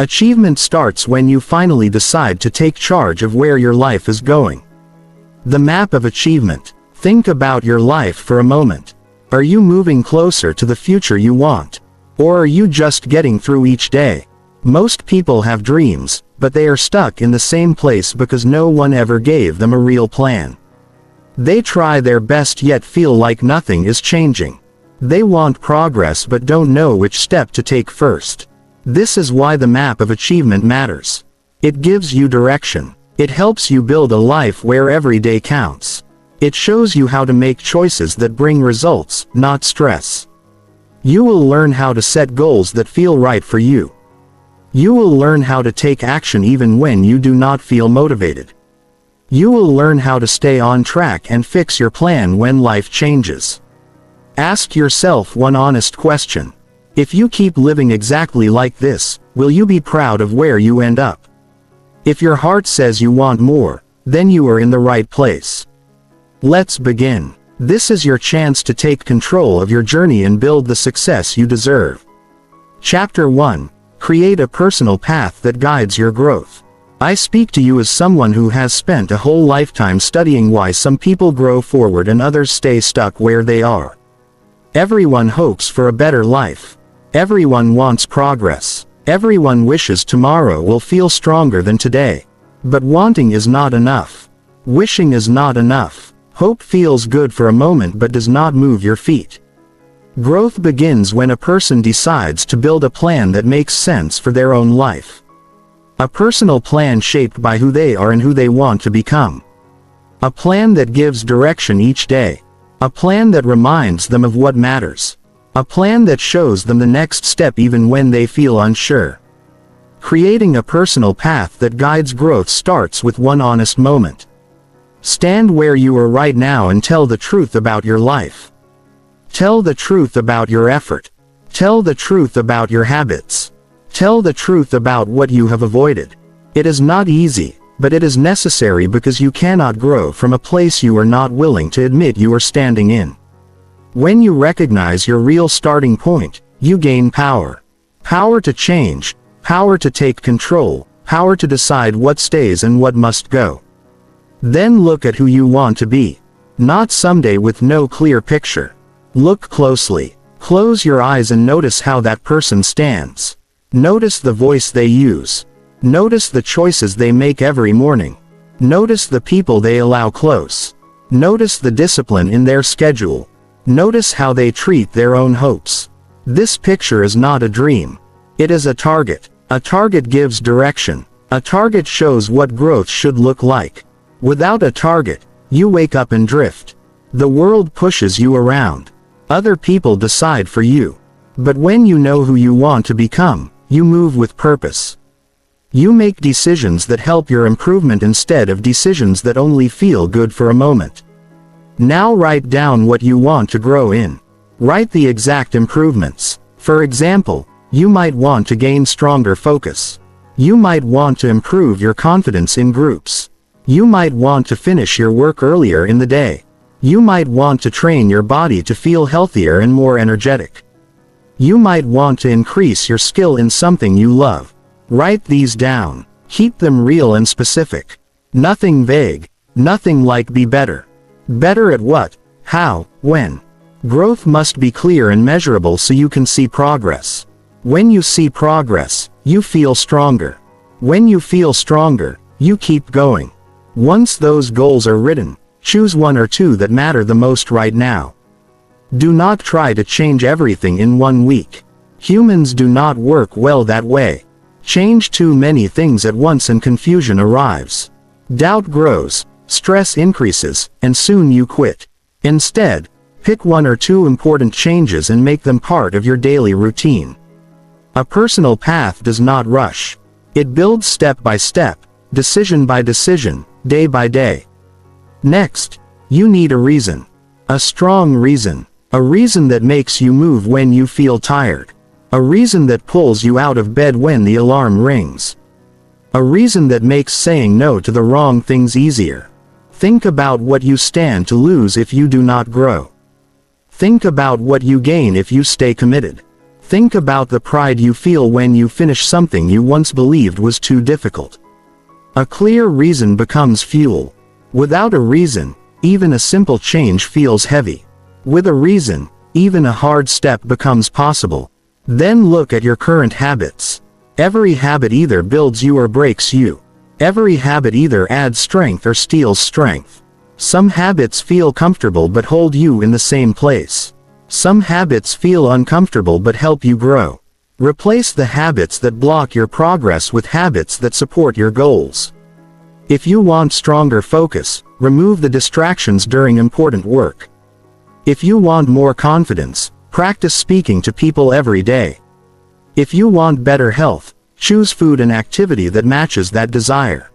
Achievement starts when you finally decide to take charge of where your life is going. The map of achievement. Think about your life for a moment. Are you moving closer to the future you want? Or are you just getting through each day? Most people have dreams, but they are stuck in the same place because no one ever gave them a real plan. They try their best yet feel like nothing is changing. They want progress but don't know which step to take first. This is why the map of achievement matters. It gives you direction. It helps you build a life where every day counts. It shows you how to make choices that bring results, not stress. You will learn how to set goals that feel right for you. You will learn how to take action even when you do not feel motivated. You will learn how to stay on track and fix your plan when life changes. Ask yourself one honest question. If you keep living exactly like this, will you be proud of where you end up? If your heart says you want more, then you are in the right place. Let's begin. This is your chance to take control of your journey and build the success you deserve. Chapter 1. Create a personal path that guides your growth. I speak to you as someone who has spent a whole lifetime studying why some people grow forward and others stay stuck where they are. Everyone hopes for a better life. Everyone wants progress. Everyone wishes tomorrow will feel stronger than today. But wanting is not enough. Wishing is not enough. Hope feels good for a moment but does not move your feet. Growth begins when a person decides to build a plan that makes sense for their own life. A personal plan shaped by who they are and who they want to become. A plan that gives direction each day. A plan that reminds them of what matters. A plan that shows them the next step even when they feel unsure. Creating a personal path that guides growth starts with one honest moment. Stand where you are right now and tell the truth about your life. Tell the truth about your effort. Tell the truth about your habits. Tell the truth about what you have avoided. It is not easy, but it is necessary because you cannot grow from a place you are not willing to admit you are standing in. When you recognize your real starting point, you gain power. Power to change, power to take control, power to decide what stays and what must go. Then look at who you want to be. Not someday with no clear picture. Look closely. Close your eyes and notice how that person stands. Notice the voice they use. Notice the choices they make every morning. Notice the people they allow close. Notice the discipline in their schedule. Notice how they treat their own hopes. This picture is not a dream. It is a target. A target gives direction. A target shows what growth should look like. Without a target, you wake up and drift. The world pushes you around. Other people decide for you. But when you know who you want to become, you move with purpose. You make decisions that help your improvement instead of decisions that only feel good for a moment. Now write down what you want to grow in. Write the exact improvements. For example, you might want to gain stronger focus. You might want to improve your confidence in groups. You might want to finish your work earlier in the day. You might want to train your body to feel healthier and more energetic. You might want to increase your skill in something you love. Write these down. Keep them real and specific. Nothing vague. Nothing like be better. Better at what, how, when. Growth must be clear and measurable so you can see progress. When you see progress, you feel stronger. When you feel stronger, you keep going. Once those goals are written, choose one or two that matter the most right now. Do not try to change everything in 1 week. Humans do not work well that way. Change too many things at once and confusion arrives. Doubt grows, stress increases, and soon you quit. Instead, pick 1 or 2 important changes and make them part of your daily routine. A personal path does not rush. It builds step by step, decision by decision, day by day. Next, you need a reason. A strong reason. A reason that makes you move when you feel tired. A reason that pulls you out of bed when the alarm rings. A reason that makes saying no to the wrong things easier. Think about what you stand to lose if you do not grow. Think about what you gain if you stay committed. Think about the pride you feel when you finish something you once believed was too difficult. A clear reason becomes fuel. Without a reason, even a simple change feels heavy. With a reason, even a hard step becomes possible. Then look at your current habits. Every habit either builds you or breaks you. Every habit either adds strength or steals strength. Some habits feel comfortable but hold you in the same place. Some habits feel uncomfortable but help you grow. Replace the habits that block your progress with habits that support your goals. If you want stronger focus, remove the distractions during important work. If you want more confidence, practice speaking to people every day. If you want better health, choose food and activity that matches that desire.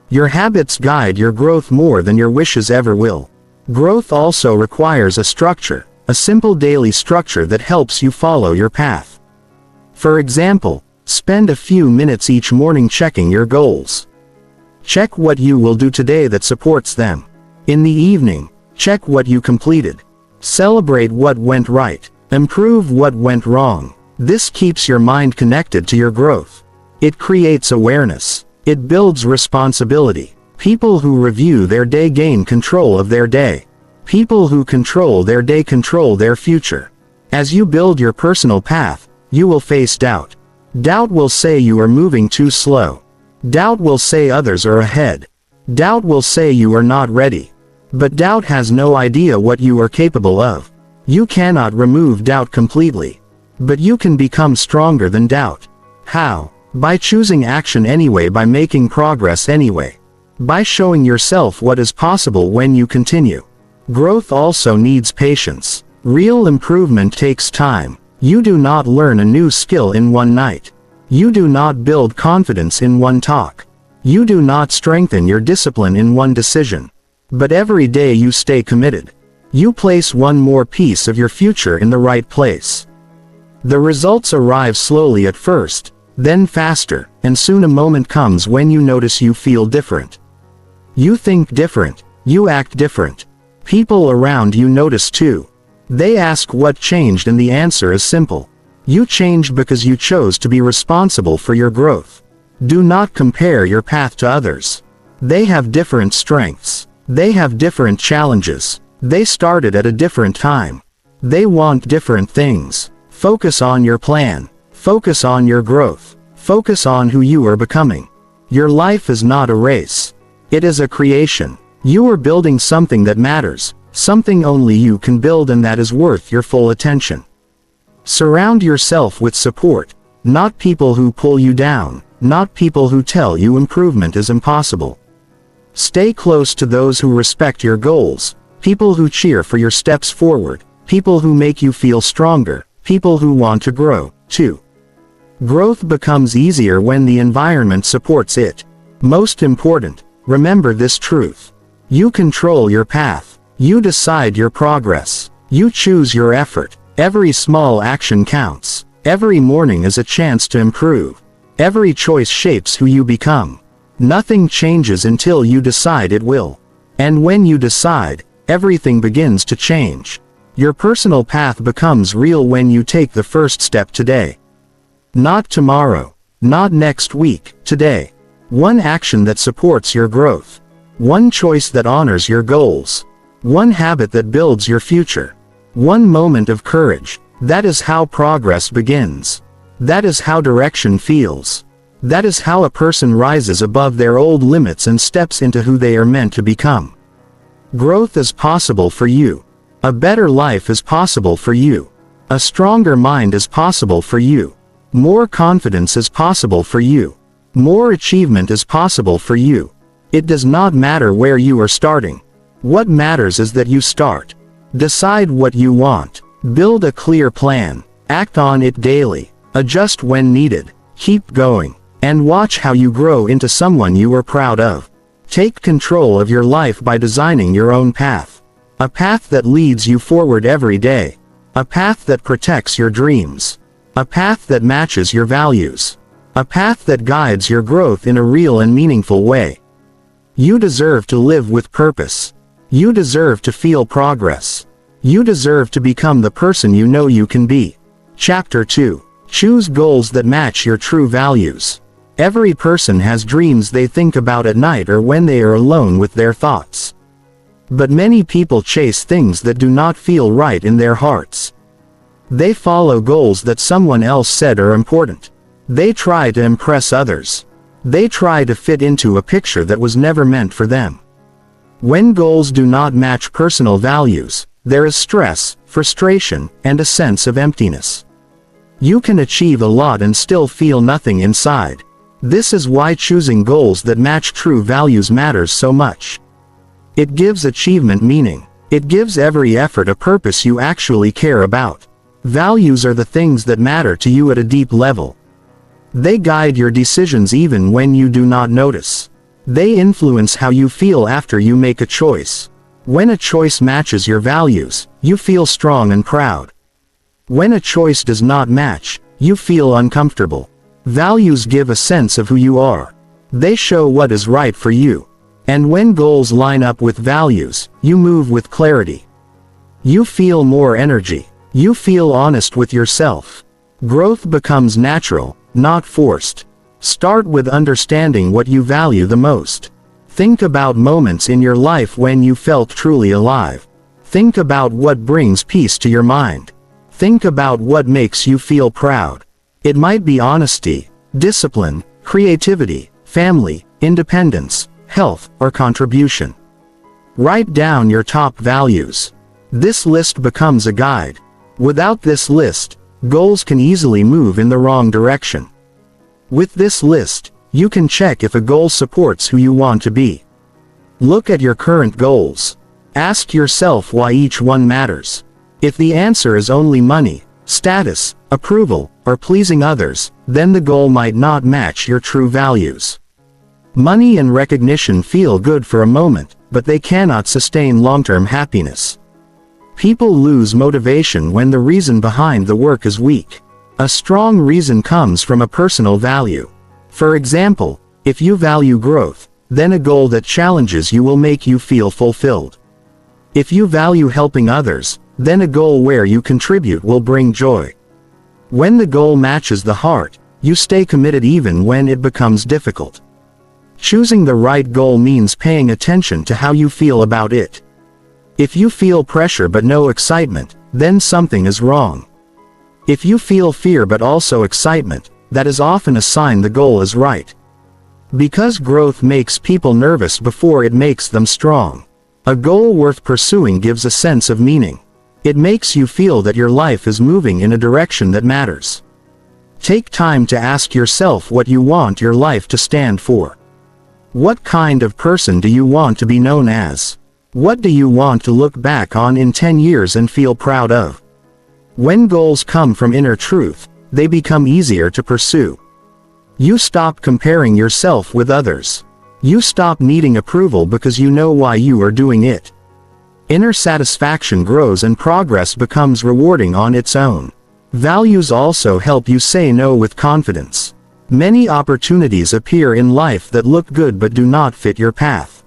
Your habits guide your growth more than your wishes ever will. Growth also requires a structure, a simple daily structure that helps you follow your path. For example, spend a few minutes each morning checking your goals. Check what you will do today that supports them. In the evening, check what you completed. Celebrate what went right. Improve what went wrong. This keeps your mind connected to your growth. It creates awareness. It builds responsibility. People who review their day gain control of their day. People who control their day control their future. As you build your personal path, you will face doubt. Doubt will say you are moving too slow. Doubt will say others are ahead. Doubt will say you are not ready. But doubt has no idea what you are capable of. You cannot remove doubt completely. But you can become stronger than doubt. How? By choosing action anyway, by making progress anyway. By showing yourself what is possible when you continue. Growth also needs patience. Real improvement takes time. You do not learn a new skill in one night. You do not build confidence in one talk. You do not strengthen your discipline in one decision. But every day you stay committed. You place one more piece of your future in the right place. The results arrive slowly at first, then faster, and soon a moment comes when you notice you feel different. You think different, you act different. People around you notice too. They ask what changed, and the answer is simple. You changed because you chose to be responsible for your growth. Do not compare your path to others. They have different strengths. They have different challenges. They started at a different time. They want different things. Focus on your plan. Focus on your growth. Focus on who you are becoming. Your life is not a race. It is a creation. You are building something that matters, something only you can build, and that is worth your full attention. Surround yourself with support, not people who pull you down, not people who tell you improvement is impossible. Stay close to those who respect your goals, people who cheer for your steps forward, people who make you feel stronger, people who want to grow, too. Growth becomes easier when the environment supports it. Most important, remember this truth. You control your path. You decide your progress. You choose your effort. Every small action counts. Every morning is a chance to improve. Every choice shapes who you become. Nothing changes until you decide it will. And when you decide, everything begins to change. Your personal path becomes real when you take the first step today. Not tomorrow. Not next week. Today. One action that supports your growth. One choice that honors your goals. One habit that builds your future. One moment of courage. That is how progress begins. That is how direction feels. That is how a person rises above their old limits and steps into who they are meant to become. Growth is possible for you. A better life is possible for you. A stronger mind is possible for you. More confidence is possible for you. More achievement is possible for you. It does not matter where you are starting. What matters is that you start. Decide what you want. Build a clear plan. Act on it daily. Adjust when needed. Keep going. And watch how you grow into someone you are proud of. Take control of your life by designing your own path. A path that leads you forward every day. A path that protects your dreams. A path that matches your values. A path that guides your growth in a real and meaningful way. You deserve to live with purpose. You deserve to feel progress. You deserve to become the person you know you can be. Chapter 2. Choose goals that match your true values. Every person has dreams they think about at night or when they are alone with their thoughts. But many people chase things that do not feel right in their hearts. They follow goals that someone else said are important. They try to impress others. They try to fit into a picture that was never meant for them. When goals do not match personal values, there is stress, frustration, and a sense of emptiness. You can achieve a lot and still feel nothing inside. This is why choosing goals that match true values matters so much. It gives achievement meaning. It gives every effort a purpose you actually care about. Values are the things that matter to you at a deep level. They guide your decisions even when you do not notice. They influence how you feel after you make a choice. When a choice matches your values, you feel strong and proud. When a choice does not match, you feel uncomfortable. Values give a sense of who you are. They show what is right for you. And when goals line up with values, you move with clarity. You feel more energy. You feel honest with yourself. Growth becomes natural, not forced. Start with understanding what you value the most. Think about moments in your life when you felt truly alive. Think about what brings peace to your mind. Think about what makes you feel proud. It might be honesty, discipline, creativity, family, independence, health, or contribution. Write down your top values. This list becomes a guide. Without this list, goals can easily move in the wrong direction. With this list, you can check if a goal supports who you want to be. Look at your current goals. Ask yourself why each one matters. If the answer is only money, status, approval, or pleasing others, then the goal might not match your true values. Money and recognition feel good for a moment, but they cannot sustain long-term happiness. People lose motivation when the reason behind the work is weak. A strong reason comes from a personal value. For example, if you value growth, then a goal that challenges you will make you feel fulfilled. If you value helping others, then a goal where you contribute will bring joy. When the goal matches the heart, you stay committed even when it becomes difficult. Choosing the right goal means paying attention to how you feel about it. If you feel pressure but no excitement, then something is wrong. If you feel fear but also excitement, that is often a sign the goal is right. Because growth makes people nervous before it makes them strong. A goal worth pursuing gives a sense of meaning. It makes you feel that your life is moving in a direction that matters. Take time to ask yourself what you want your life to stand for. What kind of person do you want to be known as? What do you want to look back on in 10 years and feel proud of? When goals come from inner truth, they become easier to pursue. You stop comparing yourself with others. You stop needing approval because you know why you are doing it. Inner satisfaction grows and progress becomes rewarding on its own. Values also help you say no with confidence. Many opportunities appear in life that look good but do not fit your path.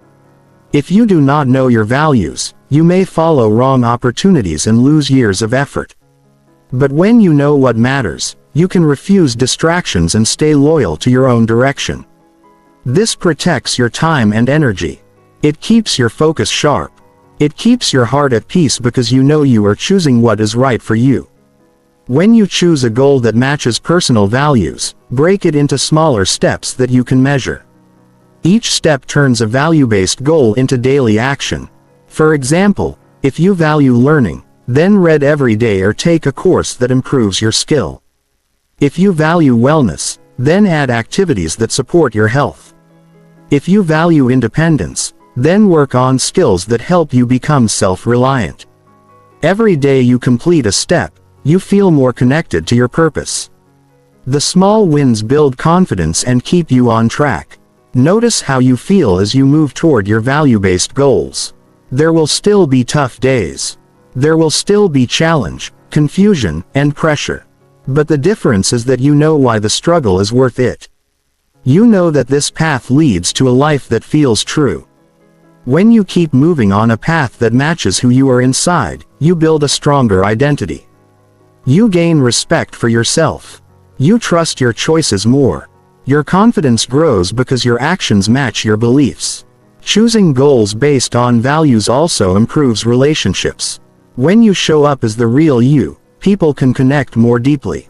If you do not know your values, you may follow wrong opportunities and lose years of effort. But when you know what matters, you can refuse distractions and stay loyal to your own direction. This protects your time and energy. It keeps your focus sharp. It keeps your heart at peace because you know you are choosing what is right for you. When you choose a goal that matches personal values, break it into smaller steps that you can measure. Each step turns a value-based goal into daily action. For example, if you value learning, then read every day or take a course that improves your skill. If you value wellness, then add activities that support your health. If you value independence, then work on skills that help you become self-reliant. Every day you complete a step, you feel more connected to your purpose. The small wins build confidence and keep you on track. Notice how you feel as you move toward your value-based goals. There will still be tough days. There will still be challenge, confusion, and pressure. But the difference is that you know why the struggle is worth it. You know that this path leads to a life that feels true. When you keep moving on a path that matches who you are inside, you build a stronger identity. You gain respect for yourself. You trust your choices more. Your confidence grows because your actions match your beliefs. Choosing goals based on values also improves relationships. When you show up as the real you, people can connect more deeply.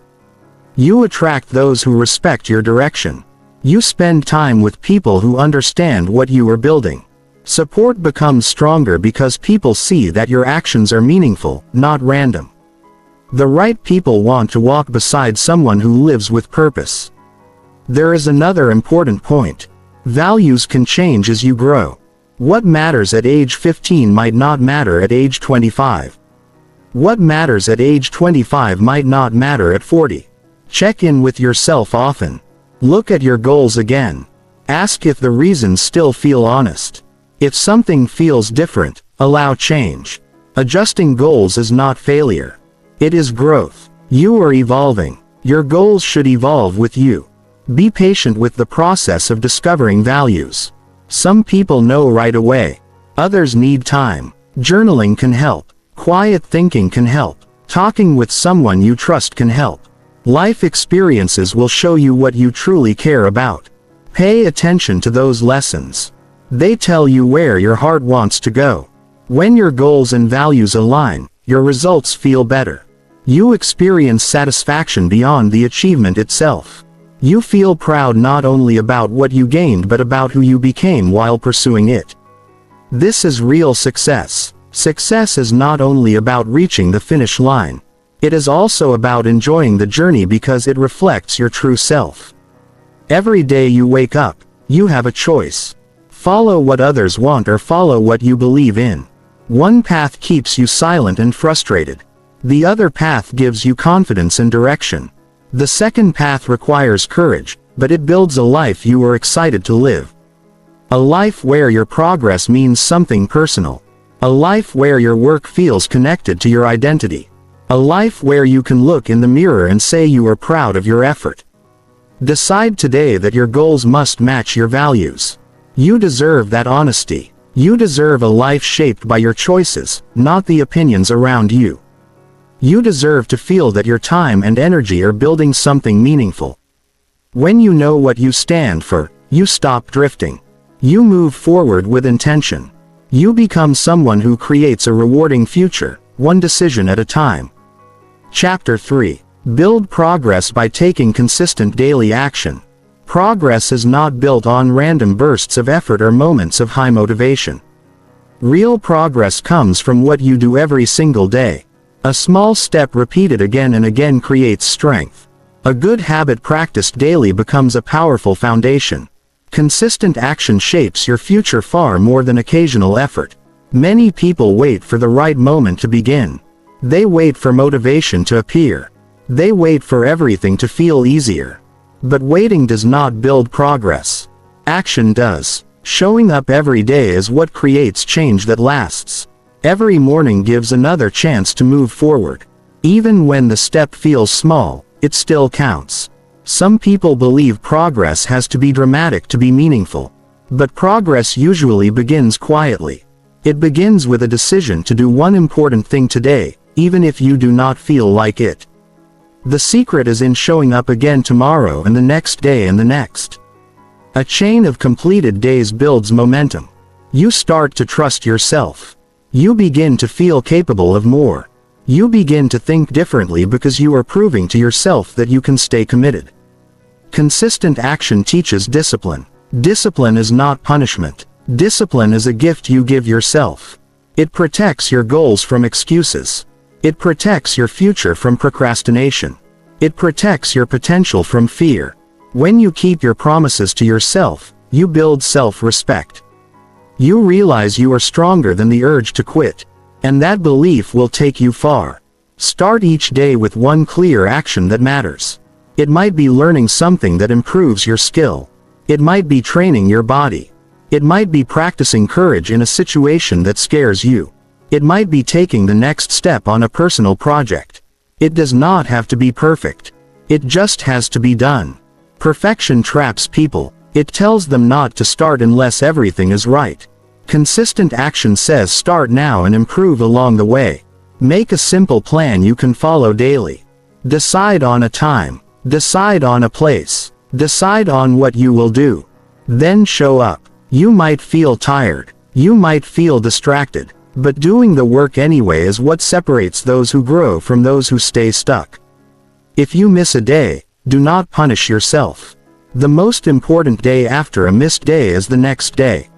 You attract those who respect your direction. You spend time with people who understand what you are building. Support becomes stronger because people see that your actions are meaningful, not random. The right people want to walk beside someone who lives with purpose. There is another important point. Values can change as you grow. What matters at age 15 might not matter at age 25. What matters at age 25 might not matter at 40. Check in with yourself often. Look at your goals again. Ask if the reasons still feel honest. If something feels different, allow change. Adjusting goals is not failure. It is growth. You are evolving. Your goals should evolve with you. Be patient with the process of discovering values. Some people know right away. Others need time. Journaling can help. Quiet thinking can help. Talking with someone you trust can help. Life experiences will show you what you truly care about. Pay attention to those lessons. They tell you where your heart wants to go. When your goals and values align, your results feel better. You experience satisfaction beyond the achievement itself. You feel proud not only about what you gained but about who you became while pursuing it. This is real success. Success is not only about reaching the finish line. It is also about enjoying the journey because it reflects your true self. Every day you wake up, you have a choice. Follow what others want or follow what you believe in. One path keeps you silent and frustrated. The other path gives you confidence and direction. The second path requires courage, but it builds a life you are excited to live. A life where your progress means something personal. A life where your work feels connected to your identity. A life where you can look in the mirror and say you are proud of your effort. Decide today that your goals must match your values. You deserve that honesty. You deserve a life shaped by your choices, not the opinions around you. You deserve to feel that your time and energy are building something meaningful. When you know what you stand for, you stop drifting. You move forward with intention. You become someone who creates a rewarding future, one decision at a time. Chapter 3. Build progress by taking consistent daily action. Progress is not built on random bursts of effort or moments of high motivation. Real progress comes from what you do every single day. A small step repeated again and again creates strength. A good habit practiced daily becomes a powerful foundation. Consistent action shapes your future far more than occasional effort. Many people wait for the right moment to begin. They wait for motivation to appear. They wait for everything to feel easier. But waiting does not build progress. Action does. Showing up every day is what creates change that lasts. Every morning gives another chance to move forward. Even when the step feels small, it still counts. Some people believe progress has to be dramatic to be meaningful. But progress usually begins quietly. It begins with a decision to do one important thing today, even if you do not feel like it. The secret is in showing up again tomorrow and the next day and the next. A chain of completed days builds momentum. You start to trust yourself. You begin to feel capable of more. You begin to think differently because you are proving to yourself that you can stay committed. Consistent action teaches discipline. Discipline is not punishment. Discipline is a gift you give yourself. It protects your goals from excuses. It protects your future from procrastination. It protects your potential from fear. When you keep your promises to yourself, you build self-respect. You realize you are stronger than the urge to quit, and that belief will take you far. Start each day with one clear action that matters. It might be learning something that improves your skill. It might be training your body. It might be practicing courage in a situation that scares you. It might be taking the next step on a personal project. It does not have to be perfect. It just has to be done. Perfection traps people. It tells them not to start unless everything is right. Consistent action says start now and improve along the way. Make a simple plan you can follow daily. Decide on a time. Decide on a place. Decide on what you will do. Then show up. You might feel tired. You might feel distracted. But doing the work anyway is what separates those who grow from those who stay stuck. If you miss a day, do not punish yourself. The most important day after a missed day is the next day.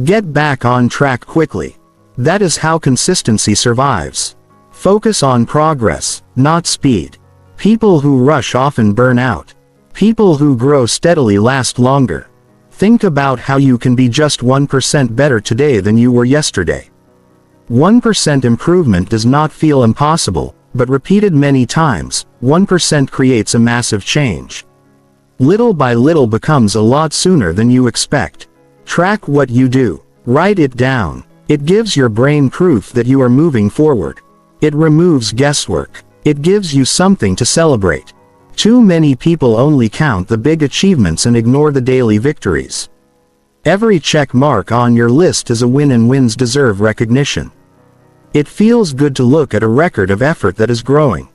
Get back on track quickly. That is how consistency survives. Focus on progress, not speed. People who rush often burn out. People who grow steadily last longer. Think about how you can be just 1% better today than you were yesterday. 1% improvement does not feel impossible, but repeated many times, 1% creates a massive change. Little by little becomes a lot sooner than you expect. Track what you do. Write it down. It gives your brain proof that you are moving forward. It removes guesswork. It gives you something to celebrate. Too many people only count the big achievements and ignore the daily victories. Every check mark on your list is a win, and wins deserve recognition. It feels good to look at a record of effort that is growing.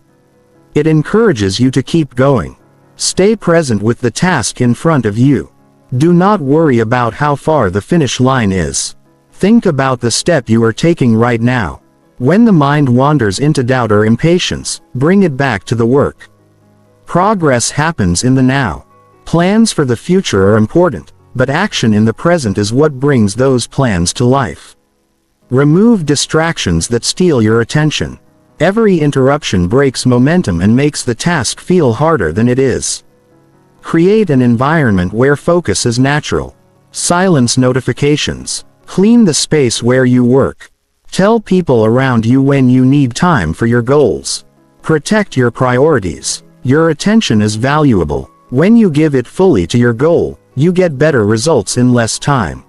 It encourages you to keep going. Stay present with the task in front of you. Do not worry about how far the finish line is. Think about the step you are taking right now. When the mind wanders into doubt or impatience, bring it back to the work. Progress happens in the now. Plans for the future are important, but action in the present is what brings those plans to life. Remove distractions that steal your attention. Every interruption breaks momentum and makes the task feel harder than it is. Create an environment where focus is natural. Silence notifications. Clean the space where you work. Tell people around you when you need time for your goals. Protect your priorities. Your attention is valuable. When you give it fully to your goal, you get better results in less time.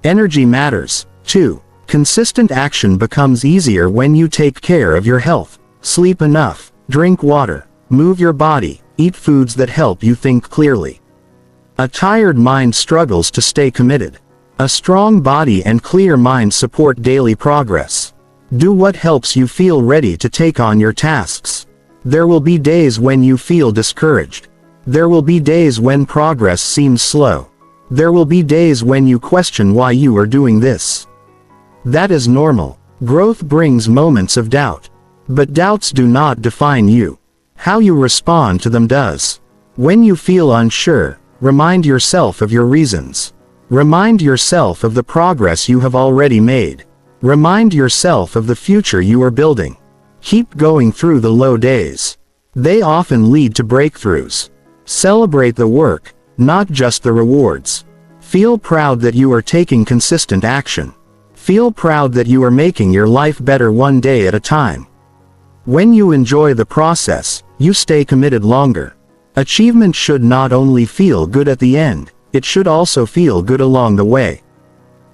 Energy matters, too. Consistent action becomes easier when you take care of your health. Sleep enough, drink water, move your body, eat foods that help you think clearly. A tired mind struggles to stay committed. A strong body and clear mind support daily progress. Do what helps you feel ready to take on your tasks. There will be days when you feel discouraged. There will be days when progress seems slow. There will be days when you question why you are doing this. That is normal. Growth brings moments of doubt. But doubts do not define you. How you respond to them does. When you feel unsure, remind yourself of your reasons. Remind yourself of the progress you have already made. Remind yourself of the future you are building. Keep going through the low days. They often lead to breakthroughs. Celebrate the work, not just the rewards. Feel proud that you are taking consistent action. Feel proud that you are making your life better one day at a time. When you enjoy the process, you stay committed longer. Achievement should not only feel good at the end, it should also feel good along the way.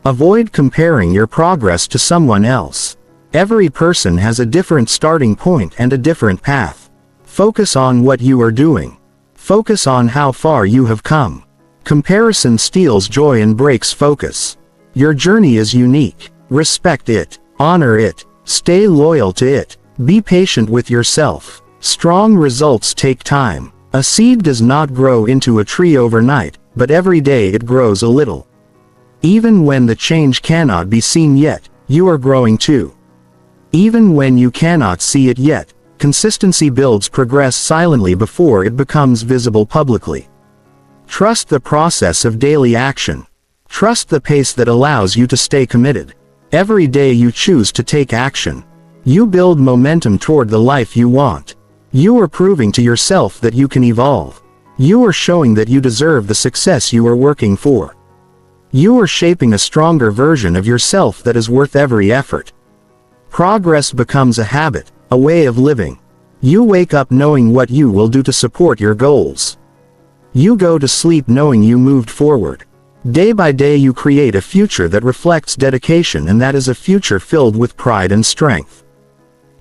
Avoid comparing your progress to someone else. Every person has a different starting point and a different path. Focus on what you are doing. Focus on how far you have come. Comparison steals joy and breaks focus. Your journey is unique. Respect it. Honor it. Stay loyal to it. Be patient with yourself. Strong results take time. A seed does not grow into a tree overnight, but every day it grows a little. Even when the change cannot be seen yet, you are growing too. Even when you cannot see it yet, consistency builds progress silently before it becomes visible publicly. Trust the process of daily action. Trust the pace that allows you to stay committed. Every day you choose to take action, you build momentum toward the life you want. You are proving to yourself that you can evolve. You are showing that you deserve the success you are working for. You are shaping a stronger version of yourself that is worth every effort. Progress becomes a habit, a way of living. You wake up knowing what you will do to support your goals. You go to sleep knowing you moved forward. Day by day you create a future that reflects dedication, and that is a future filled with pride and strength.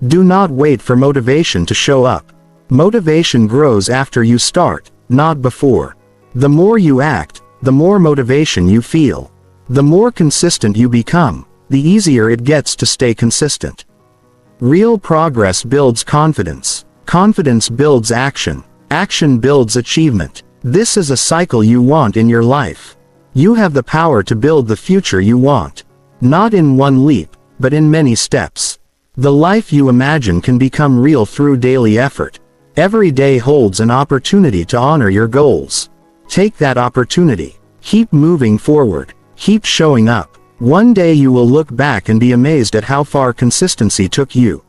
Do not wait for motivation to show up. Motivation grows after you start, not before. The more you act, the more motivation you feel. The more consistent you become, the easier it gets to stay consistent. Real progress builds confidence. Confidence builds action. Action builds achievement. This is a cycle you want in your life. You have the power to build the future you want. Not in one leap, but in many steps. The life you imagine can become real through daily effort. Every day holds an opportunity to honor your goals. Take that opportunity. Keep moving forward. Keep showing up. One day you will look back and be amazed at how far consistency took you.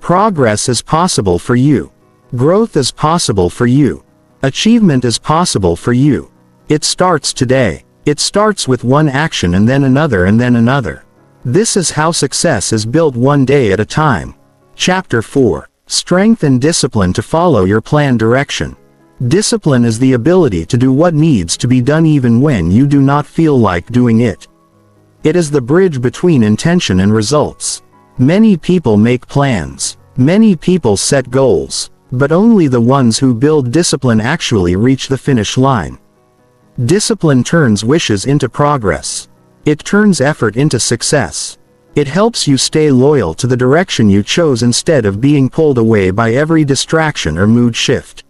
Progress is possible for you. Growth is possible for you. Achievement is possible for you. It starts today. It starts with one action and then another and then another. This is how success is built one day at a time. Chapter 4. Strength and discipline to follow your planned direction. Discipline is the ability to do what needs to be done even when you do not feel like doing it. It is the bridge between intention and results. Many people make plans. Many people set goals. But only the ones who build discipline actually reach the finish line. Discipline turns wishes into progress. It turns effort into success. It helps you stay loyal to the direction you chose instead of being pulled away by every distraction or mood shift.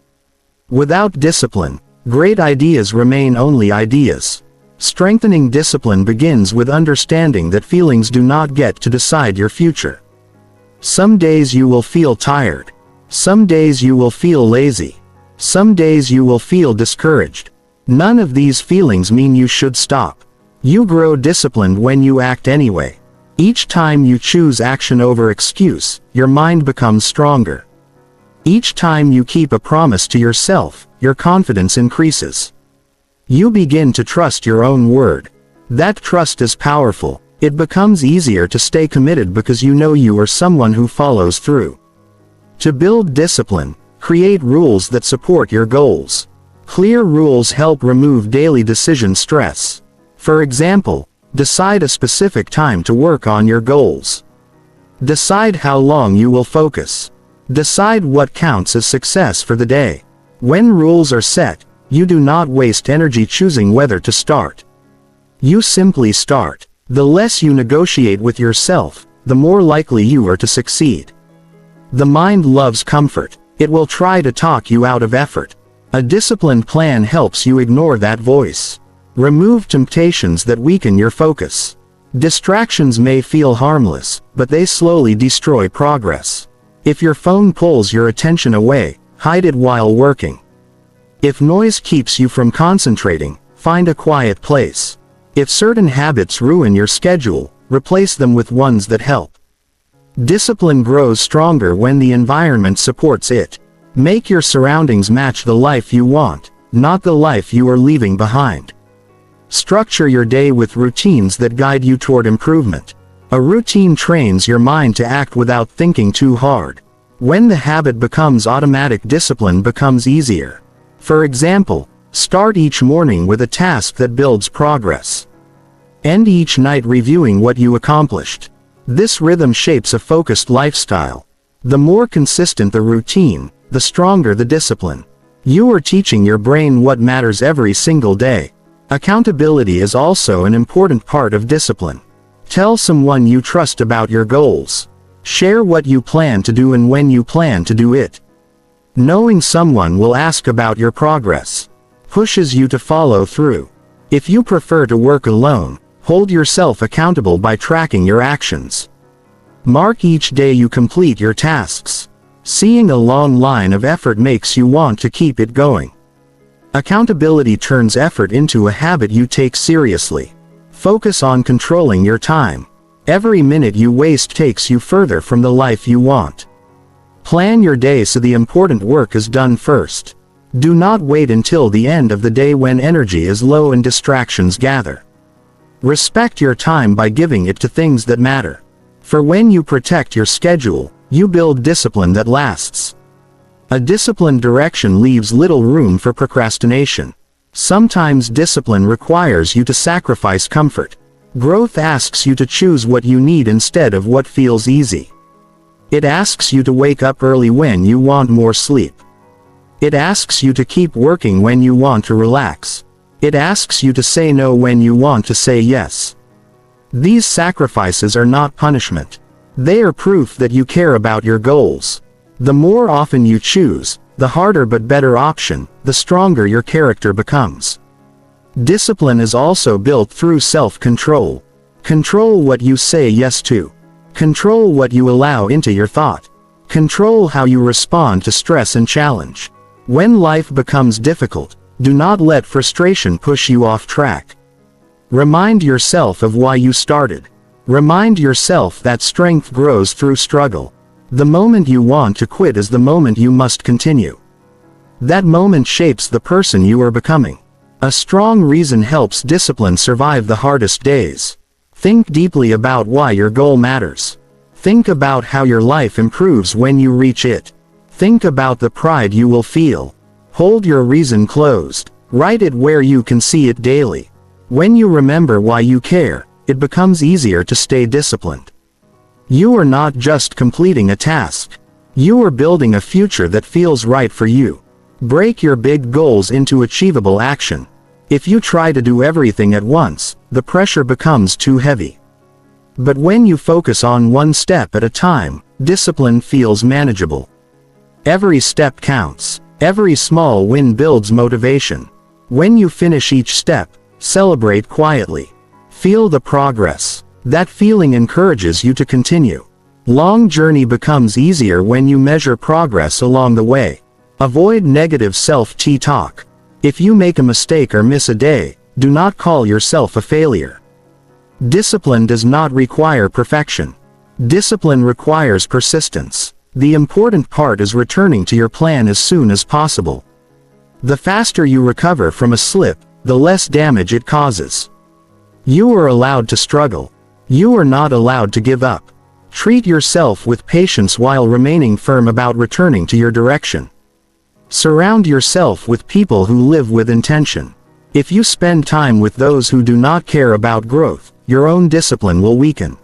Without discipline, great ideas remain only ideas. Strengthening discipline begins with understanding that feelings do not get to decide your future. Some days you will feel tired. Some days you will feel lazy. Some days you will feel discouraged. None of these feelings mean you should stop. You grow disciplined when you act anyway. Each time you choose action over excuse, your mind becomes stronger. Each time you keep a promise to yourself, your confidence increases. You begin to trust your own word. That trust is powerful. It becomes easier to stay committed because you know you are someone who follows through. To build discipline, create rules that support your goals. Clear rules help remove daily decision stress. For example, decide a specific time to work on your goals. Decide how long you will focus. Decide what counts as success for the day. When rules are set, you do not waste energy choosing whether to start. You simply start. The less you negotiate with yourself, the more likely you are to succeed. The mind loves comfort. It will try to talk you out of effort. A disciplined plan helps you ignore that voice. Remove temptations that weaken your focus. Distractions may feel harmless, but they slowly destroy progress. If your phone pulls your attention away, hide it while working. If noise keeps you from concentrating, find a quiet place. If certain habits ruin your schedule, replace them with ones that help. Discipline grows stronger when the environment supports it. Make your surroundings match the life you want, not the life you are leaving behind. Structure your day with routines that guide you toward improvement. A routine trains your mind to act without thinking too hard. When the habit becomes automatic, discipline becomes easier. For example, start each morning with a task that builds progress. End each night reviewing what you accomplished. This rhythm shapes a focused lifestyle. The more consistent the routine, the stronger the discipline. You are teaching your brain what matters every single day. Accountability is also an important part of discipline. Tell someone you trust about your goals. Share what you plan to do and when you plan to do it. Knowing someone will ask about your progress pushes you to follow through. If you prefer to work alone, hold yourself accountable by tracking your actions. Mark each day you complete your tasks. Seeing a long line of effort makes you want to keep it going. Accountability turns effort into a habit you take seriously. Focus on controlling your time. Every minute you waste takes you further from the life you want. Plan your day so the important work is done first. Do not wait until the end of the day when energy is low and distractions gather. Respect your time by giving it to things that matter. For when you protect your schedule, you build discipline that lasts. A disciplined direction leaves little room for procrastination. Sometimes discipline requires you to sacrifice comfort. Growth asks you to choose what you need instead of what feels easy. It asks you to wake up early when you want more sleep. It asks you to keep working when you want to relax. It asks you to say no when you want to say yes. These sacrifices are not punishment. They are proof that you care about your goals. The more often you choose the harder but better option, the stronger your character becomes. Discipline is also built through self-control. Control what you say yes to. Control what you allow into your thought. Control how you respond to stress and challenge. When life becomes difficult, do not let frustration push you off track. Remind yourself of why you started. Remind yourself that strength grows through struggle. The moment you want to quit is the moment you must continue. That moment shapes the person you are becoming. A strong reason helps discipline survive the hardest days. Think deeply about why your goal matters. Think about how your life improves when you reach it. Think about the pride you will feel. Hold your reason closed. Write it where you can see it daily. When you remember why you care, it becomes easier to stay disciplined. You are not just completing a task. You are building a future that feels right for you. Break your big goals into achievable action. If you try to do everything at once, the pressure becomes too heavy. But when you focus on one step at a time, discipline feels manageable. Every step counts. Every small win builds motivation. When you finish each step, celebrate quietly. Feel the progress. That feeling encourages you to continue. Long journey becomes easier when you measure progress along the way. Avoid negative self-talk. If you make a mistake or miss a day, do not call yourself a failure. Discipline does not require perfection. Discipline requires persistence. The important part is returning to your plan as soon as possible. The faster you recover from a slip, the less damage it causes. You are allowed to struggle. You are not allowed to give up. Treat yourself with patience while remaining firm about returning to your direction. Surround yourself with people who live with intention. If you spend time with those who do not care about growth, your own discipline will weaken.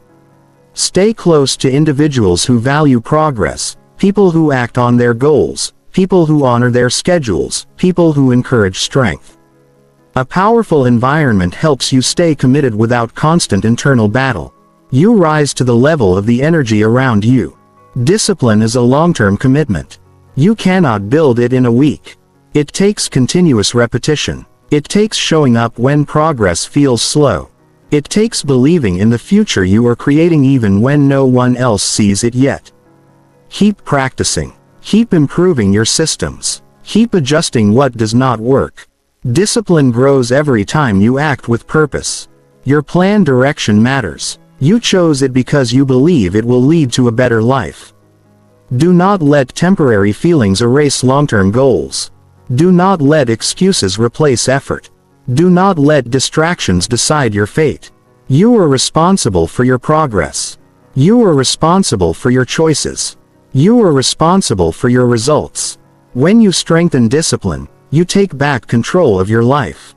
Stay close to individuals who value progress, people who act on their goals, people who honor their schedules, people who encourage strength. A powerful environment helps you stay committed without constant internal battle. You rise to the level of the energy around you. Discipline is a long-term commitment. You cannot build it in a week. It takes continuous repetition. It takes showing up when progress feels slow. It takes believing in the future you are creating even when no one else sees it yet. Keep practicing. Keep improving your systems. Keep adjusting what does not work. Discipline grows every time you act with purpose. Your planned direction matters. You chose it because you believe it will lead to a better life. Do not let temporary feelings erase long-term goals. Do not let excuses replace effort. Do not let distractions decide your fate. You are responsible for your progress. You are responsible for your choices. You are responsible for your results. When you strengthen discipline, you take back control of your life.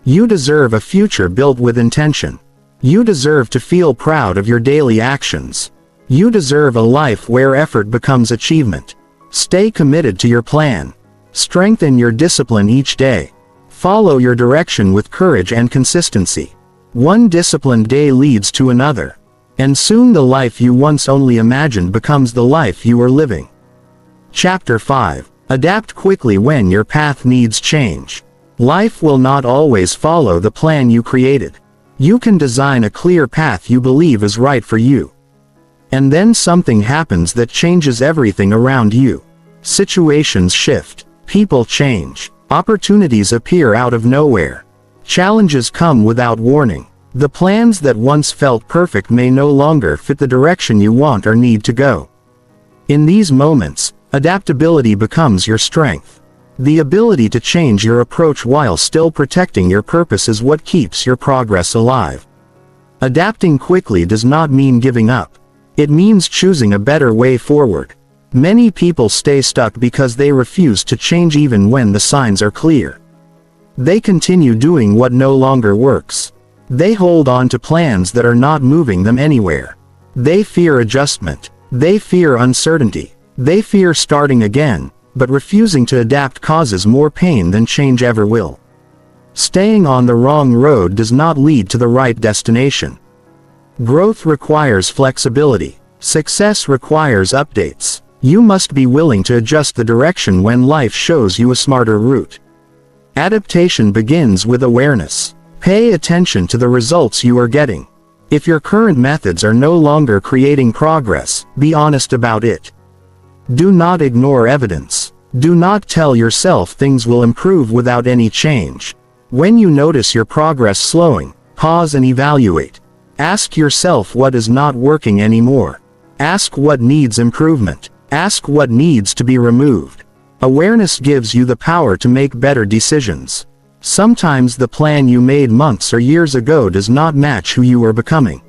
You deserve a future built with intention. You deserve to feel proud of your daily actions. You deserve a life where effort becomes achievement. Stay committed to your plan. Strengthen your discipline each day. Follow your direction with courage and consistency. One disciplined day leads to another. And soon the life you once only imagined becomes the life you are living. Chapter 5. Adapt quickly when your path needs change. Life will not always follow the plan you created. You can design a clear path you believe is right for you. And then something happens that changes everything around you. Situations shift. People change. Opportunities appear out of nowhere. Challenges come without warning. The plans that once felt perfect may no longer fit the direction you want or need to go. In these moments, adaptability becomes your strength. The ability to change your approach while still protecting your purpose is what keeps your progress alive. Adapting quickly does not mean giving up. It means choosing a better way forward. Many people stay stuck because they refuse to change even when the signs are clear. They continue doing what no longer works. They hold on to plans that are not moving them anywhere. They fear adjustment. They fear uncertainty. They fear starting again, but refusing to adapt causes more pain than change ever will. Staying on the wrong road does not lead to the right destination. Growth requires flexibility. Success requires updates. You must be willing to adjust the direction when life shows you a smarter route. Adaptation begins with awareness. Pay attention to the results you are getting. If your current methods are no longer creating progress, be honest about it. Do not ignore evidence. Do not tell yourself things will improve without any change. When you notice your progress slowing, pause and evaluate. Ask yourself what is not working anymore. Ask what needs improvement. Ask what needs to be removed. Awareness gives you the power to make better decisions. Sometimes the plan you made months or years ago does not match who you are becoming.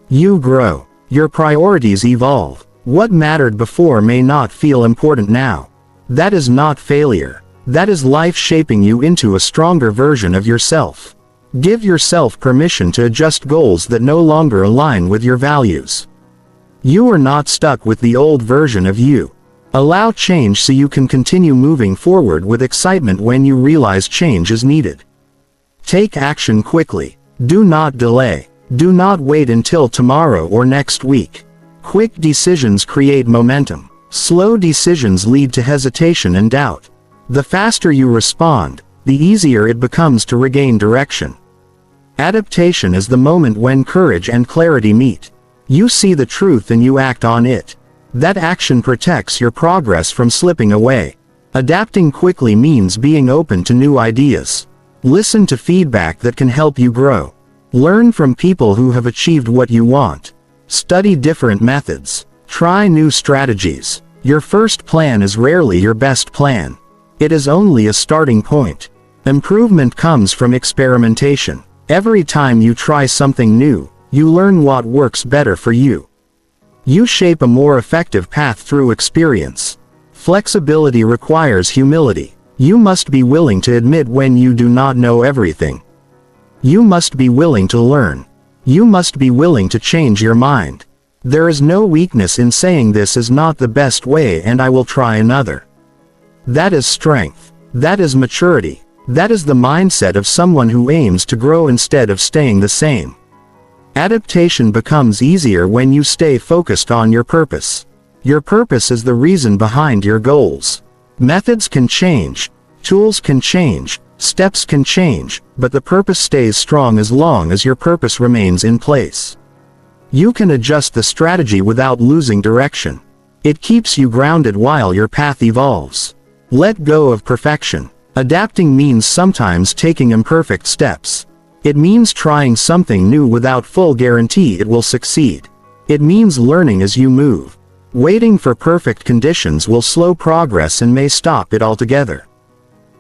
You grow. Your priorities evolve. What mattered before may not feel important now. That is not failure. That is life shaping you into a stronger version of yourself. Give yourself permission to adjust goals that no longer align with your values. You are not stuck with the old version of you. Allow change so you can continue moving forward with excitement when you realize change is needed. Take action quickly. Do not delay. Do not wait until tomorrow or next week. Quick decisions create momentum. Slow decisions lead to hesitation and doubt. The faster you respond, the easier it becomes to regain direction. Adaptation is the moment when courage and clarity meet. You see the truth and you act on it. That action protects your progress from slipping away. Adapting quickly means being open to new ideas. Listen to feedback that can help you grow. Learn from people who have achieved what you want. Study different methods. Try new strategies. Your first plan is rarely your best plan. It is only a starting point. Improvement comes from experimentation. Every time you try something new, you learn what works better for you. You shape a more effective path through experience. Flexibility requires humility. You must be willing to admit when you do not know everything. You must be willing to learn. You must be willing to change your mind. There is no weakness in saying this is not the best way and I will try another. That is strength. That is maturity. That is the mindset of someone who aims to grow instead of staying the same. Adaptation becomes easier when you stay focused on your purpose. Your purpose is the reason behind your goals. Methods can change, tools can change, steps can change, but the purpose stays strong as long as your purpose remains in place. You can adjust the strategy without losing direction. It keeps you grounded while your path evolves. Let go of perfection. Adapting means sometimes taking imperfect steps. It means trying something new without full guarantee it will succeed. It means learning as you move. Waiting for perfect conditions will slow progress and may stop it altogether.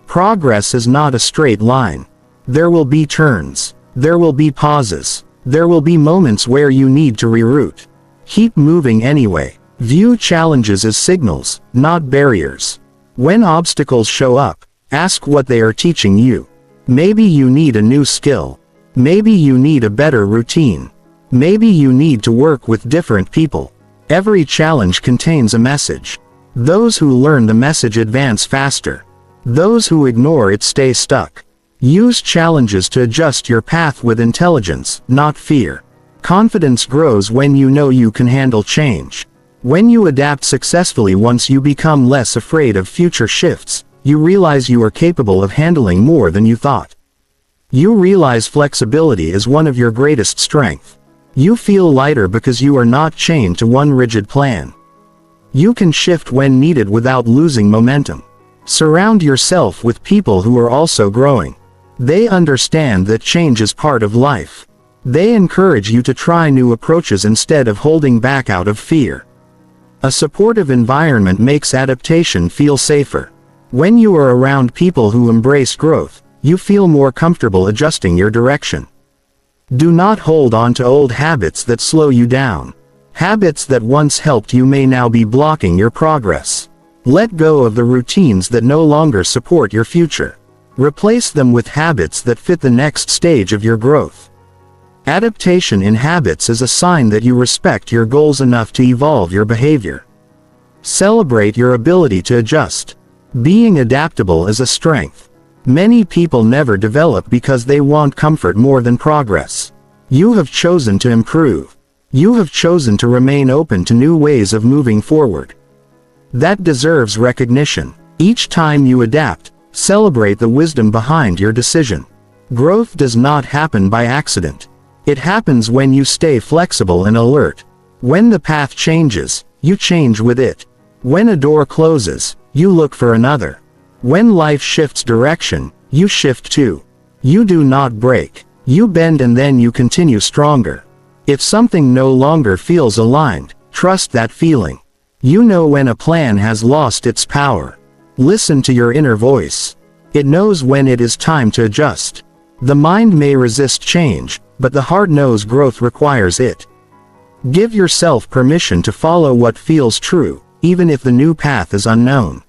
Progress is not a straight line. There will be turns. There will be pauses. There will be moments where you need to reroute. Keep moving anyway. View challenges as signals, not barriers. When obstacles show up, ask what they are teaching you. Maybe you need a new skill. Maybe you need a better routine. Maybe you need to work with different people. Every challenge contains a message. Those who learn the message advance faster. Those who ignore it stay stuck. Use challenges to adjust your path with intelligence, not fear. Confidence grows when you know you can handle change. When you adapt successfully, once you become less afraid of future shifts, you realize you are capable of handling more than you thought. You realize flexibility is one of your greatest strengths. You feel lighter because you are not chained to one rigid plan. You can shift when needed without losing momentum. Surround yourself with people who are also growing. They understand that change is part of life. They encourage you to try new approaches instead of holding back out of fear. A supportive environment makes adaptation feel safer. When you are around people who embrace growth, you feel more comfortable adjusting your direction. Do not hold on to old habits that slow you down. Habits that once helped you may now be blocking your progress. Let go of the routines that no longer support your future. Replace them with habits that fit the next stage of your growth. Adaptation in habits is a sign that you respect your goals enough to evolve your behavior. Celebrate your ability to adjust. Being adaptable is a strength. Many people never develop because they want comfort more than progress. You have chosen to improve. You have chosen to remain open to new ways of moving forward. That deserves recognition. Each time you adapt, celebrate the wisdom behind your decision. Growth does not happen by accident. It happens when you stay flexible and alert. When the path changes, you change with it. When a door closes, you look for another. When life shifts direction, you shift too. You do not break. You bend and then you continue stronger. If something no longer feels aligned, trust that feeling. You know when a plan has lost its power. Listen to your inner voice. It knows when it is time to adjust. The mind may resist change, but the heart knows growth requires it. Give yourself permission to follow what feels true, even if the new path is unknown.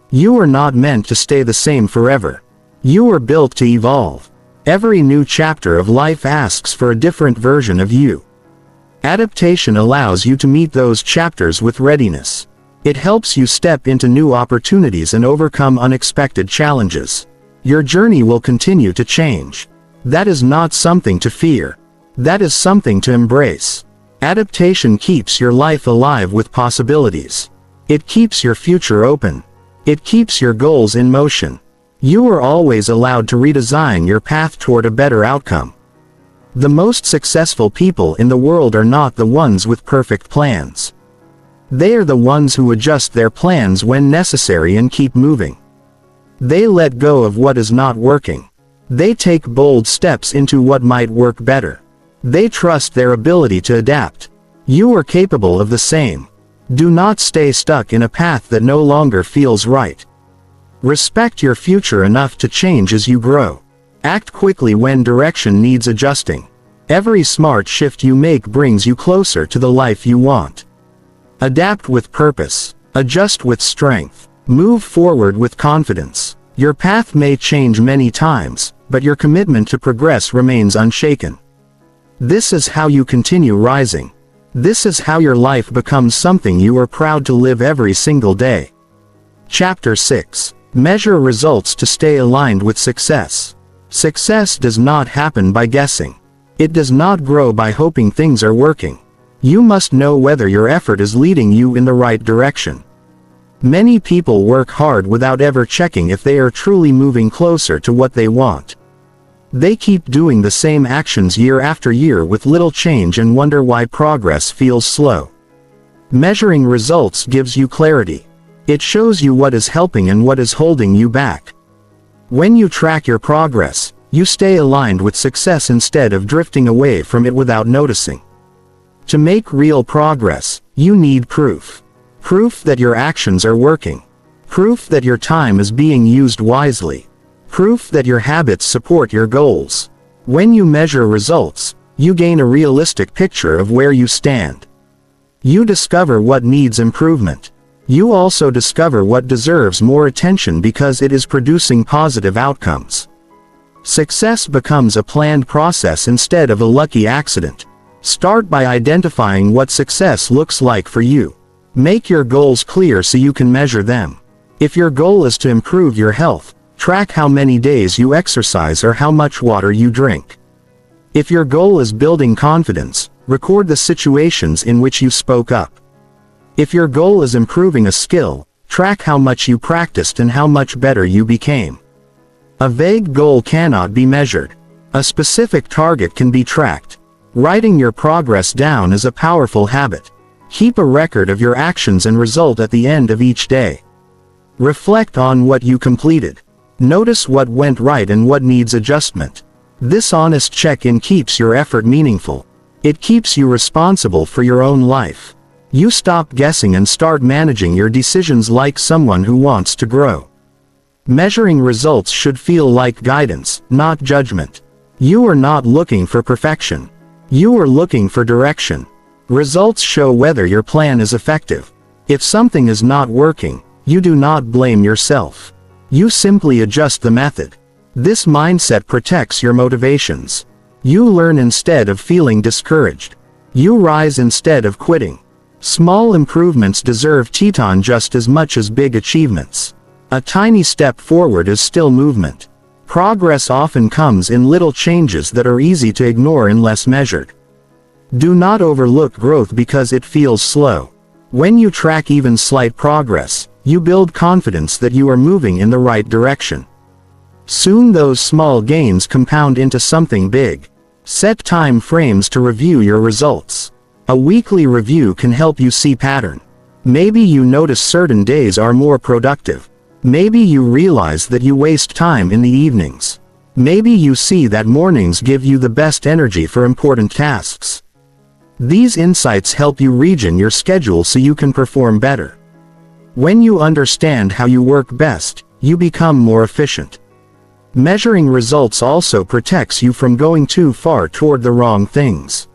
You are not meant to stay the same forever. You are built to evolve. Every new chapter of life asks for a different version of you. Adaptation allows you to meet those chapters with readiness. It helps you step into new opportunities and overcome unexpected challenges. Your journey will continue to change. That is not something to fear. That is something to embrace. Adaptation keeps your life alive with possibilities. It keeps your future open. It keeps your goals in motion. You are always allowed to redesign your path toward a better outcome. The most successful people in the world are not the ones with perfect plans. They are the ones who adjust their plans when necessary and keep moving. They let go of what is not working. They take bold steps into what might work better. They trust their ability to adapt. You are capable of the same. Do not stay stuck in a path that no longer feels right. Respect your future enough to change as you grow. Act quickly when direction needs adjusting. Every smart shift you make brings you closer to the life you want. Adapt with purpose. Adjust with strength. Move forward with confidence. Your path may change many times, but your commitment to progress remains unshaken. This is how you continue rising. This is how your life becomes something you are proud to live every single day. Chapter 6. Measure results to stay aligned with success. Success does not happen by guessing. It does not grow by hoping things are working. You must know whether your effort is leading you in the right direction. Many people work hard without ever checking if they are truly moving closer to what they want. They keep doing the same actions year after year with little change and wonder why progress feels slow. Measuring results gives you clarity. It shows you what is helping and what is holding you back. When you track your progress, you stay aligned with success instead of drifting away from it without noticing. To make real progress, you need proof. Proof that your actions are working. Proof that your time is being used wisely. Proof that your habits support your goals. When you measure results, you gain a realistic picture of where you stand. You discover what needs improvement. You also discover what deserves more attention because it is producing positive outcomes. Success becomes a planned process instead of a lucky accident. Start by identifying what success looks like for you. Make your goals clear so you can measure them. If your goal is to improve your health, track how many days you exercise or how much water you drink. If your goal is building confidence, record the situations in which you spoke up. If your goal is improving a skill, track how much you practiced and how much better you became. A vague goal cannot be measured. A specific target can be tracked. Writing your progress down is a powerful habit. Keep a record of your actions and result at the end of each day. Reflect on what you completed. Notice what went right and what needs adjustment. This honest check-in keeps your effort meaningful. It keeps you responsible for your own life. You stop guessing and start managing your decisions like someone who wants to grow. Measuring results should feel like guidance, not judgment. You are not looking for perfection. You are looking for direction. Results show whether your plan is effective. If something is not working, you do not blame yourself. You simply adjust the method. This mindset protects your motivations. You learn instead of feeling discouraged. You rise instead of quitting. Small improvements deserve Teton just as much as big achievements. A tiny step forward is still movement. Progress often comes in little changes that are easy to ignore unless measured. Do not overlook growth because it feels slow. When you track even slight progress, you build confidence that you are moving in the right direction. Soon those small gains compound into something big. Set time frames to review your results. A weekly review can help you see pattern. Maybe you notice certain days are more productive. Maybe you realize that you waste time in the evenings. Maybe you see that mornings give you the best energy for important tasks. These insights help you region your schedule so you can perform better. When you understand how you work best, you become more efficient. Measuring results also protects you from going too far toward the wrong things.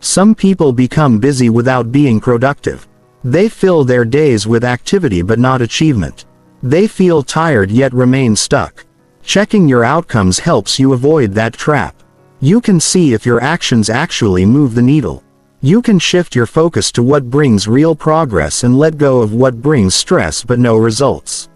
Some people become busy without being productive. They fill their days with activity but not achievement. They feel tired yet remain stuck. Checking your outcomes helps you avoid that trap. You can see if your actions actually move the needle. You can shift your focus to what brings real progress and let go of what brings stress but no results.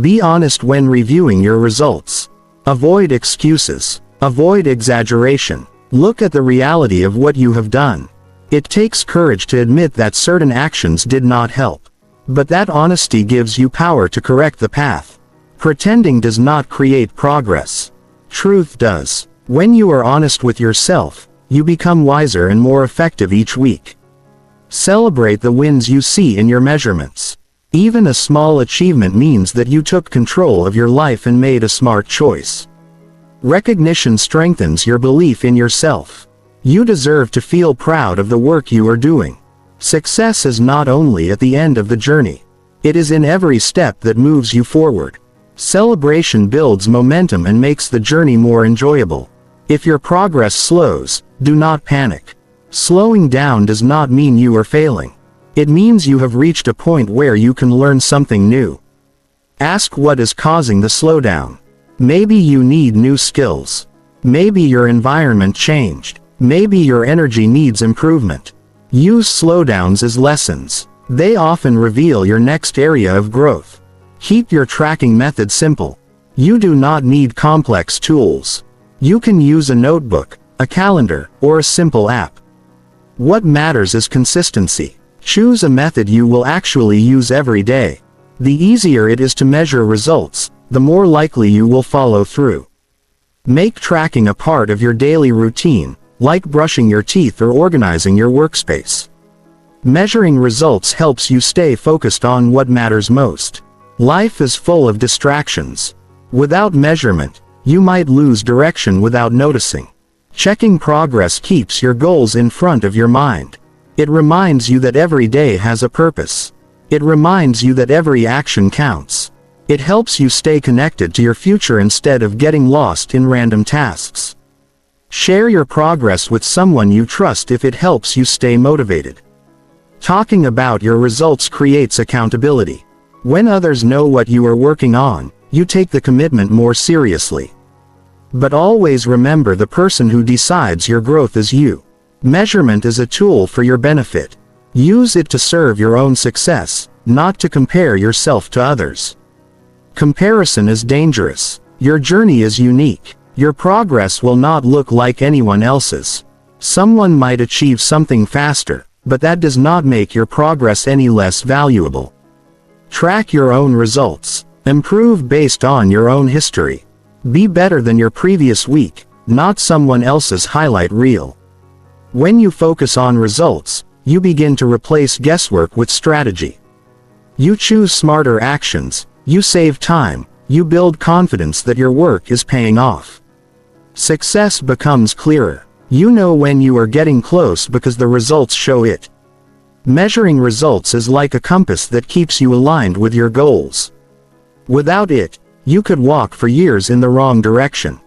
Be honest when reviewing your results. Avoid excuses. Avoid exaggeration. Look at the reality of what you have done. It takes courage to admit that certain actions did not help. But that honesty gives you power to correct the path. Pretending does not create progress. Truth does. When you are honest with yourself, you become wiser and more effective each week. Celebrate the wins you see in your measurements. Even a small achievement means that you took control of your life and made a smart choice. Recognition strengthens your belief in yourself. You deserve to feel proud of the work you are doing. Success is not only at the end of the journey. It is in every step that moves you forward. Celebration builds momentum and makes the journey more enjoyable. If your progress slows, do not panic. Slowing down does not mean you are failing. It means you have reached a point where you can learn something new. Ask what is causing the slowdown. Maybe you need new skills. Maybe your environment changed. Maybe your energy needs improvement. Use slowdowns as lessons. They often reveal your next area of growth. Keep your tracking method simple. You do not need complex tools. You can use a notebook, a calendar, or a simple app. What matters is consistency. Choose a method you will actually use every day. The easier it is to measure results, the more likely you will follow through. Make tracking a part of your daily routine, like brushing your teeth or organizing your workspace. Measuring results helps you stay focused on what matters most. Life is full of distractions. Without measurement, you might lose direction without noticing. Checking progress keeps your goals in front of your mind. It reminds you that every day has a purpose. It reminds you that every action counts. It helps you stay connected to your future instead of getting lost in random tasks. Share your progress with someone you trust if it helps you stay motivated. Talking about your results creates accountability. When others know what you are working on, you take the commitment more seriously. But always remember, the person who decides your growth is you. Measurement is a tool for your benefit. Use it to serve your own success, not to compare yourself to others. Comparison is dangerous. Your journey is unique. Your progress will not look like anyone else's. Someone might achieve something faster, but that does not make your progress any less valuable. Track your own results. Improve based on your own history. Be better than your previous week, not someone else's highlight reel. When you focus on results, you begin to replace guesswork with strategy. You choose smarter actions, you save time, you build confidence that your work is paying off. Success becomes clearer. You know when you are getting close because the results show it. Measuring results is like a compass that keeps you aligned with your goals. Without it, you could walk for years in the wrong direction.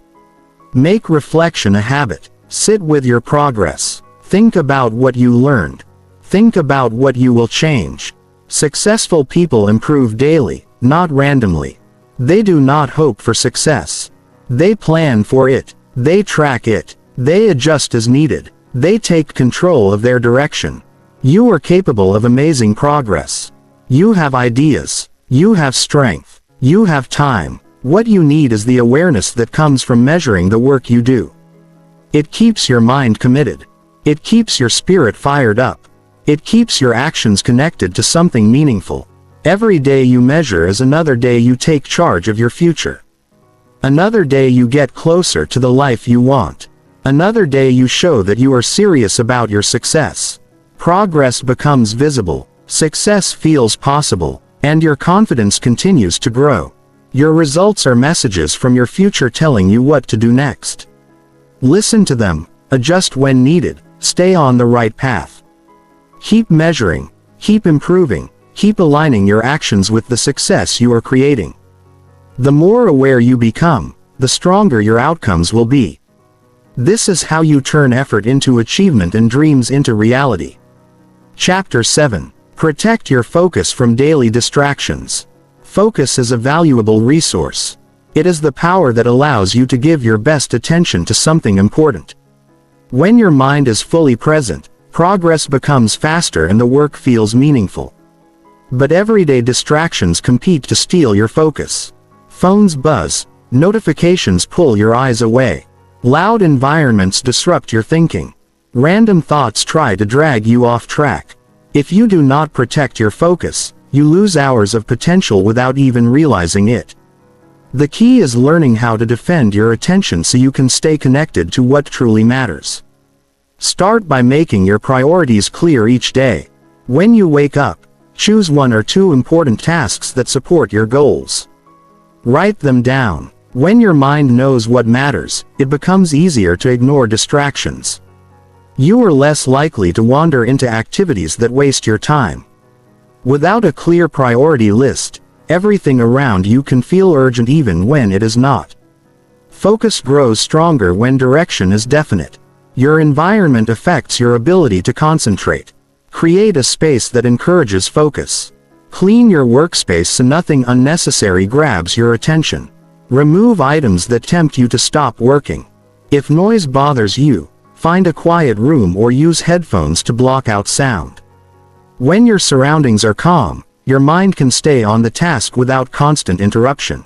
Make reflection a habit. Sit with your progress. Think about what you learned. Think about what you will change. Successful people improve daily, not randomly. They do not hope for success. They plan for it. They track it. They adjust as needed. They take control of their direction. You are capable of amazing progress. You have ideas. You have strength. You have time. What you need is the awareness that comes from measuring the work you do. It keeps your mind committed. It keeps your spirit fired up. It keeps your actions connected to something meaningful. Every day you measure is another day you take charge of your future. Another day you get closer to the life you want. Another day you show that you are serious about your success. Progress becomes visible, success feels possible, and your confidence continues to grow. Your results are messages from your future telling you what to do next. Listen to them, adjust when needed, stay on the right path. Keep measuring, keep improving, keep aligning your actions with the success you are creating. The more aware you become, the stronger your outcomes will be. This is how you turn effort into achievement and dreams into reality. Chapter 7. Protect your focus from daily distractions. Focus is a valuable resource. It is the power that allows you to give your best attention to something important. When your mind is fully present, progress becomes faster and the work feels meaningful. But everyday distractions compete to steal your focus. Phones buzz, notifications pull your eyes away. Loud environments disrupt your thinking. Random thoughts try to drag you off track. If you do not protect your focus, you lose hours of potential without even realizing it. The key is learning how to defend your attention so you can stay connected to what truly matters. Start by making your priorities clear each day. When you wake up, choose 1 or 2 important tasks that support your goals. Write them down. When your mind knows what matters, it becomes easier to ignore distractions. You are less likely to wander into activities that waste your time. Without a clear priority list, everything around you can feel urgent even when it is not. Focus grows stronger when direction is definite. Your environment affects your ability to concentrate. Create a space that encourages focus. Clean your workspace so nothing unnecessary grabs your attention. Remove items that tempt you to stop working. If noise bothers you, find a quiet room or use headphones to block out sound. When your surroundings are calm, your mind can stay on the task without constant interruption.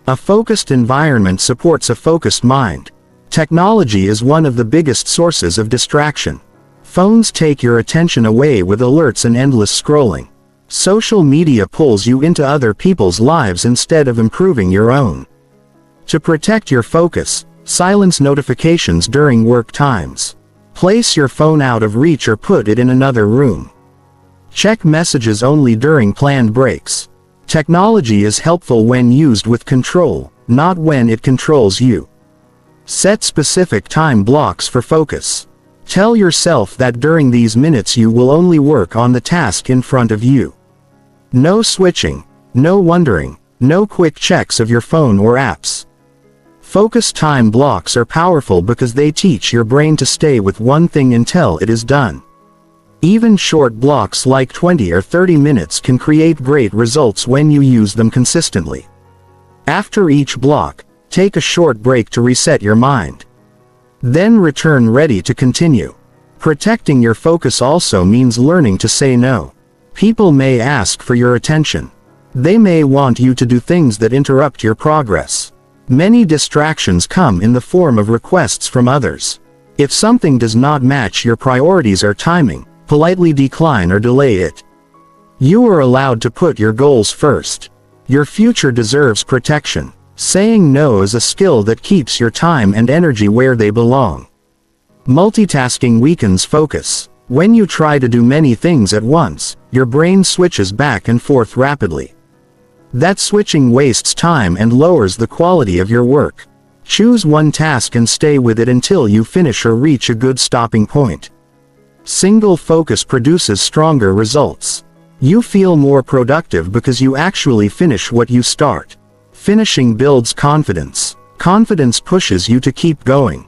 A focused environment supports a focused mind. Technology is one of the biggest sources of distraction. Phones take your attention away with alerts and endless scrolling. Social media pulls you into other people's lives instead of improving your own. To protect your focus, silence notifications during work times. Place your phone out of reach or put it in another room. Check messages only during planned breaks. Technology is helpful when used with control, not when it controls you. Set specific time blocks for focus. Tell yourself that during these minutes you will only work on the task in front of you. No switching, no wandering, no quick checks of your phone or apps. Focus time blocks are powerful because they teach your brain to stay with one thing until it is done. Even short blocks like 20 or 30 minutes can create great results when you use them consistently. After each block, take a short break to reset your mind. Then return ready to continue. Protecting your focus also means learning to say no. People may ask for your attention. They may want you to do things that interrupt your progress. Many distractions come in the form of requests from others. If something does not match your priorities or timing, politely decline or delay it. You are allowed to put your goals first. Your future deserves protection. Saying no is a skill that keeps your time and energy where they belong. Multitasking weakens focus. When you try to do many things at once, your brain switches back and forth rapidly. That switching wastes time and lowers the quality of your work. Choose one task and stay with it until you finish or reach a good stopping point. Single focus produces stronger results. You feel more productive because you actually finish what you start. Finishing builds confidence. Confidence pushes you to keep going.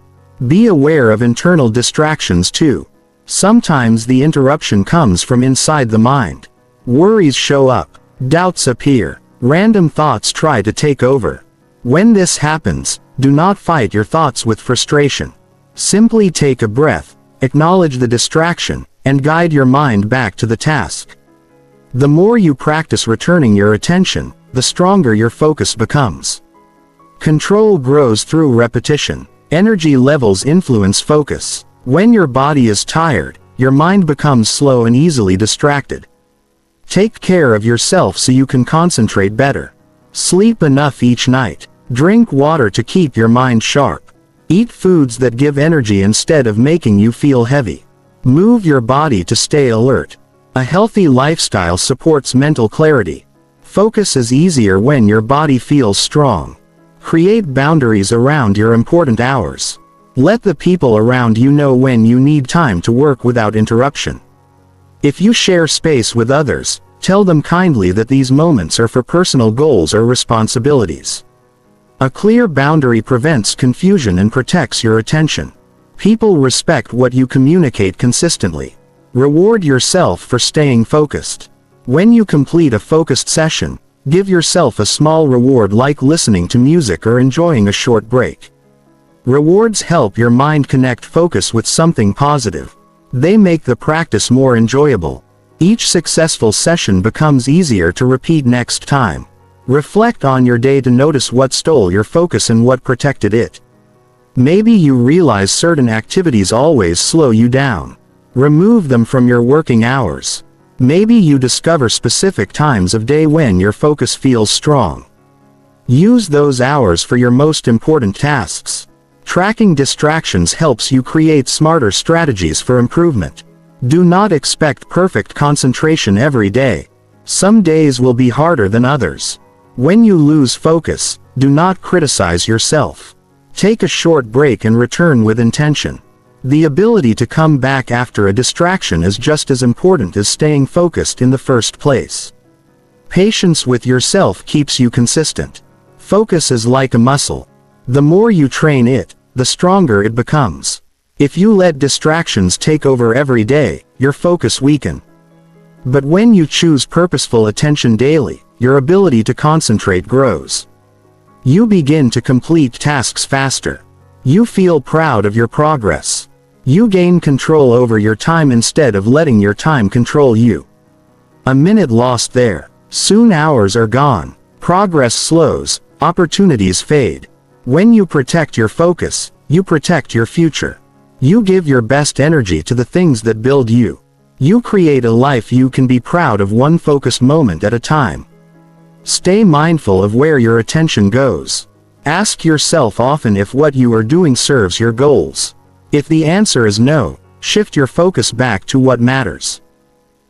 Be aware of internal distractions too. Sometimes the interruption comes from inside the mind. Worries show up. Doubts appear. Random thoughts try to take over. When this happens, do not fight your thoughts with frustration. Simply take a breath, acknowledge the distraction, and guide your mind back to the task. The more you practice returning your attention, the stronger your focus becomes. Control grows through repetition. Energy levels influence focus. When your body is tired, your mind becomes slow and easily distracted. Take care of yourself so you can concentrate better. Sleep enough each night. Drink water to keep your mind sharp. Eat foods that give energy instead of making you feel heavy. Move your body to stay alert. A healthy lifestyle supports mental clarity. Focus is easier when your body feels strong. Create boundaries around your important hours. Let the people around you know when you need time to work without interruption. If you share space with others, tell them kindly that these moments are for personal goals or responsibilities. A clear boundary prevents confusion and protects your attention. People respect what you communicate consistently. Reward yourself for staying focused. When you complete a focused session, give yourself a small reward like listening to music or enjoying a short break. Rewards help your mind connect focus with something positive. They make the practice more enjoyable. Each successful session becomes easier to repeat next time. Reflect on your day to notice what stole your focus and what protected it. Maybe you realize certain activities always slow you down. Remove them from your working hours. Maybe you discover specific times of day when your focus feels strong. Use those hours for your most important tasks. Tracking distractions helps you create smarter strategies for improvement. Do not expect perfect concentration every day. Some days will be harder than others. When you lose focus, do not criticize yourself. Take a short break and return with intention. The ability to come back after a distraction is just as important as staying focused in the first place. Patience with yourself keeps you consistent. Focus is like a muscle. The more you train it, the stronger it becomes. If you let distractions take over every day, your focus weakens. But when you choose purposeful attention daily, your ability to concentrate grows. You begin to complete tasks faster. You feel proud of your progress. You gain control over your time instead of letting your time control you. A minute lost there. Soon hours are gone. Progress slows, opportunities fade. When you protect your focus, you protect your future. You give your best energy to the things that build you. You create a life you can be proud of, one focused moment at a time. Stay mindful of where your attention goes. Ask yourself often if what you are doing serves your goals. If the answer is no, shift your focus back to what matters.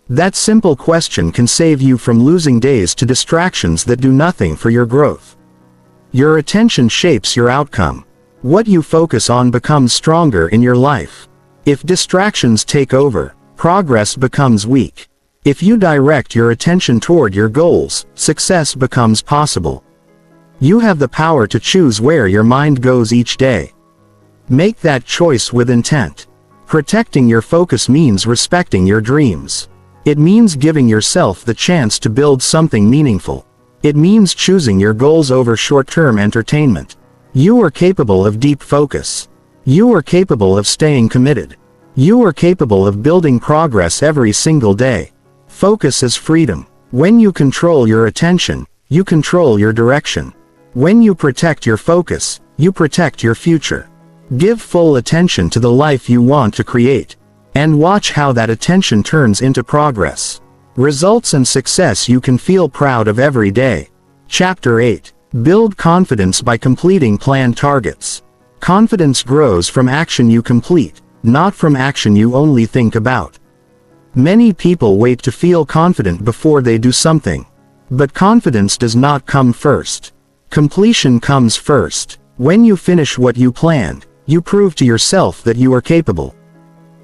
That simple question can save you from losing days to distractions that do nothing for your growth. Your attention shapes your outcome. What you focus on becomes stronger in your life. If distractions take over, progress becomes weak. If you direct your attention toward your goals, success becomes possible. You have the power to choose where your mind goes each day. Make that choice with intent. Protecting your focus means respecting your dreams. It means giving yourself the chance to build something meaningful. It means choosing your goals over short-term entertainment. You are capable of deep focus. You are capable of staying committed. You are capable of building progress every single day. Focus is freedom. When you control your attention, you control your direction. When you protect your focus, you protect your future. Give full attention to the life you want to create. And watch how that attention turns into progress. Results and success you can feel proud of every day. Chapter 8. Build confidence by completing planned targets. Confidence grows from action you complete, not from action you only think about. Many people wait to feel confident before they do something. But confidence does not come first. Completion comes first. When you finish what you planned, you prove to yourself that you are capable.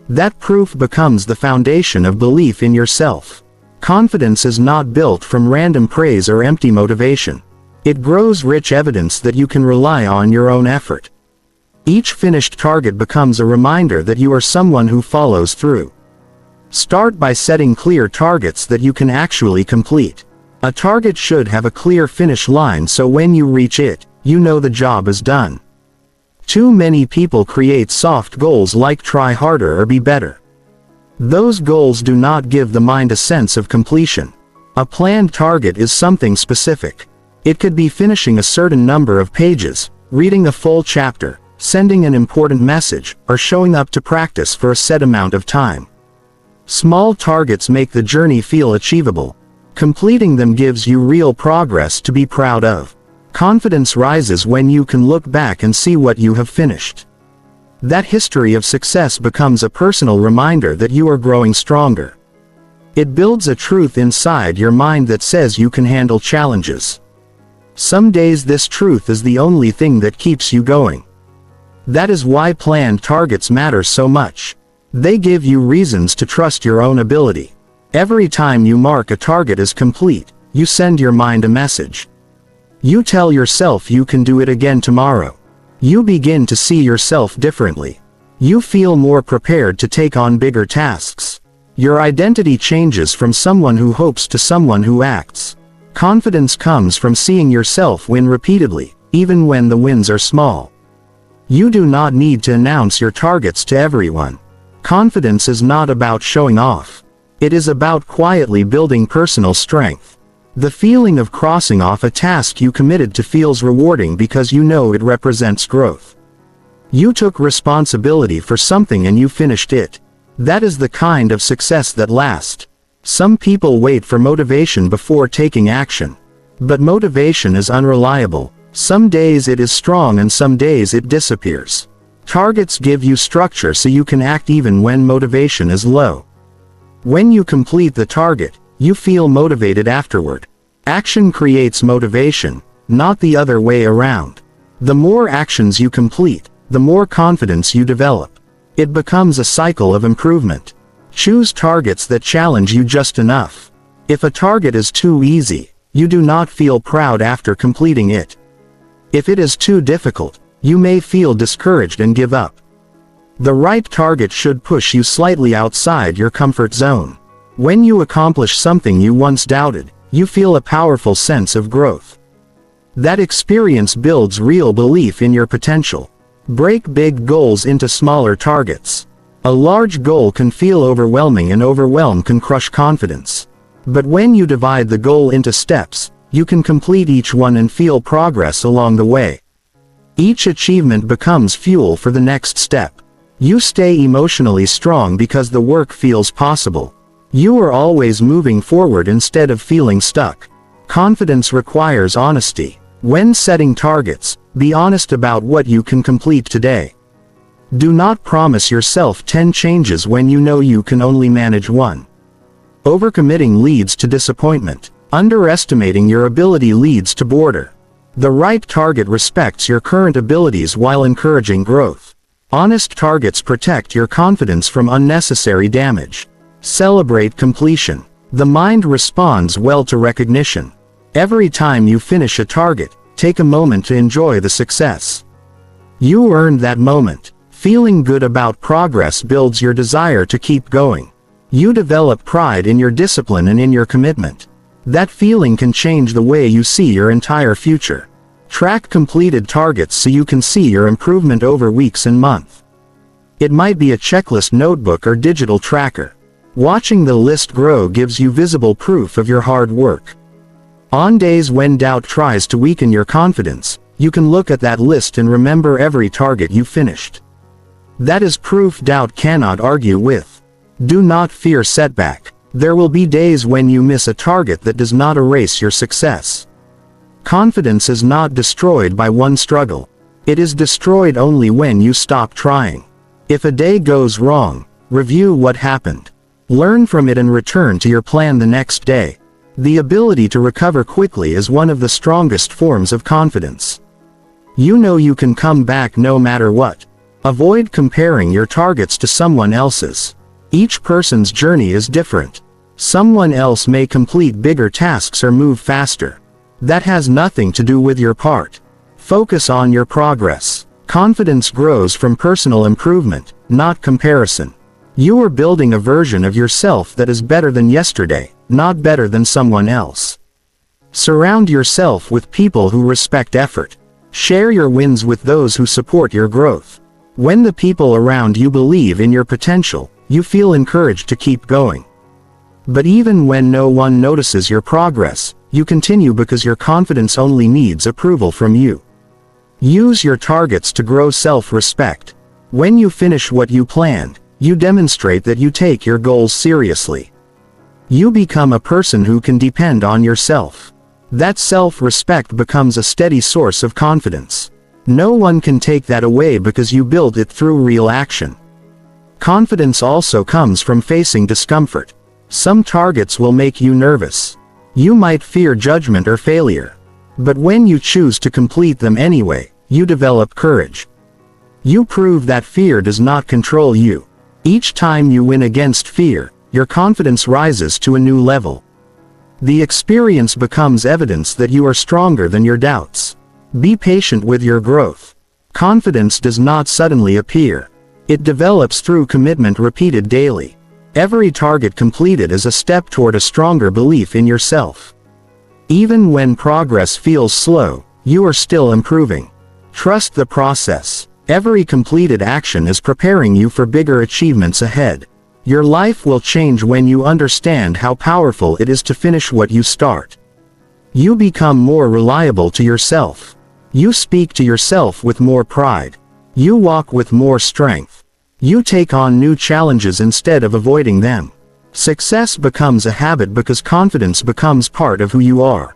That proof becomes the foundation of belief in yourself. Confidence is not built from random praise or empty motivation. It grows rich evidence that you can rely on your own effort. Each finished target becomes a reminder that you are someone who follows through. Start by setting clear targets that you can actually complete. A target should have a clear finish line so when you reach it, you know the job is done. Too many people create soft goals like try harder or be better. Those goals do not give the mind a sense of completion. A planned target is something specific. It could be finishing a certain number of pages, reading a full chapter, sending an important message, or showing up to practice for a set amount of time. Small targets make the journey feel achievable. Completing them gives you real progress to be proud of. Confidence rises when you can look back and see what you have finished. That history of success becomes a personal reminder that you are growing stronger. It builds a truth inside your mind that says you can handle challenges. Some days this truth is the only thing that keeps you going. That is why planned targets matter so much. They give you reasons to trust your own ability. Every time you mark a target as complete, you send your mind a message. You tell yourself you can do it again tomorrow. You begin to see yourself differently. You feel more prepared to take on bigger tasks. Your identity changes from someone who hopes to someone who acts. Confidence comes from seeing yourself win repeatedly, even when the wins are small. You do not need to announce your targets to everyone. Confidence is not about showing off. It is about quietly building personal strength. The feeling of crossing off a task you committed to feels rewarding because you know it represents growth. You took responsibility for something and you finished it. That is the kind of success that lasts. Some people wait for motivation before taking action. But motivation is unreliable. Some days it is strong and some days it disappears. Targets give you structure so you can act even when motivation is low. When you complete the target, you feel motivated afterward. Action creates motivation, not the other way around. The more actions you complete, the more confidence you develop. It becomes a cycle of improvement. Choose targets that challenge you just enough. If a target is too easy, you do not feel proud after completing it. If it is too difficult, you may feel discouraged and give up. The right target should push you slightly outside your comfort zone. When you accomplish something you once doubted, you feel a powerful sense of growth. That experience builds real belief in your potential. Break big goals into smaller targets. A large goal can feel overwhelming and overwhelm can crush confidence. But when you divide the goal into steps, you can complete each one and feel progress along the way. Each achievement becomes fuel for the next step. You stay emotionally strong because the work feels possible. You are always moving forward instead of feeling stuck. Confidence requires honesty. When setting targets, be honest about what you can complete today. Do not promise yourself 10 changes when you know you can only manage one. Overcommitting leads to disappointment. Underestimating your ability leads to boredom. The right target respects your current abilities while encouraging growth. Honest targets protect your confidence from unnecessary damage. Celebrate completion. The mind responds well to recognition. Every time you finish a target, take a moment to enjoy the success. You earned that moment. Feeling good about progress builds your desire to keep going. You develop pride in your discipline and in your commitment. That feeling can change the way you see your entire future. Track completed targets so you can see your improvement over weeks and months. It might be a checklist notebook or digital tracker. Watching the list grow gives you visible proof of your hard work. On days when doubt tries to weaken your confidence, you can look at that list and remember every target you finished. That is proof doubt cannot argue with. Do not fear setback. There will be days when you miss a target that does not erase your success. Confidence is not destroyed by one struggle. It is destroyed only when you stop trying. If a day goes wrong, review what happened. Learn from it and return to your plan the next day. The ability to recover quickly is one of the strongest forms of confidence. You know you can come back no matter what. Avoid comparing your targets to someone else's. Each person's journey is different. Someone else may complete bigger tasks or move faster. That has nothing to do with your part. Focus on your progress. Confidence grows from personal improvement, not comparison. You are building a version of yourself that is better than yesterday, not better than someone else. Surround yourself with people who respect effort. Share your wins with those who support your growth. When the people around you believe in your potential, you feel encouraged to keep going. But even when no one notices your progress, you continue because your confidence only needs approval from you. Use your targets to grow self-respect. When you finish what you planned, you demonstrate that you take your goals seriously. You become a person who can depend on yourself. That self-respect becomes a steady source of confidence. No one can take that away because you build it through real action. Confidence also comes from facing discomfort. Some targets will make you nervous. You might fear judgment or failure. But when you choose to complete them anyway, you develop courage. You prove that fear does not control you. Each time you win against fear, your confidence rises to a new level. The experience becomes evidence that you are stronger than your doubts. Be patient with your growth. Confidence does not suddenly appear. It develops through commitment repeated daily. Every target completed is a step toward a stronger belief in yourself. Even when progress feels slow, you are still improving. Trust the process. Every completed action is preparing you for bigger achievements ahead. Your life will change when you understand how powerful it is to finish what you start. You become more reliable to yourself. You speak to yourself with more pride. You walk with more strength. You take on new challenges instead of avoiding them. Success becomes a habit because confidence becomes part of who you are.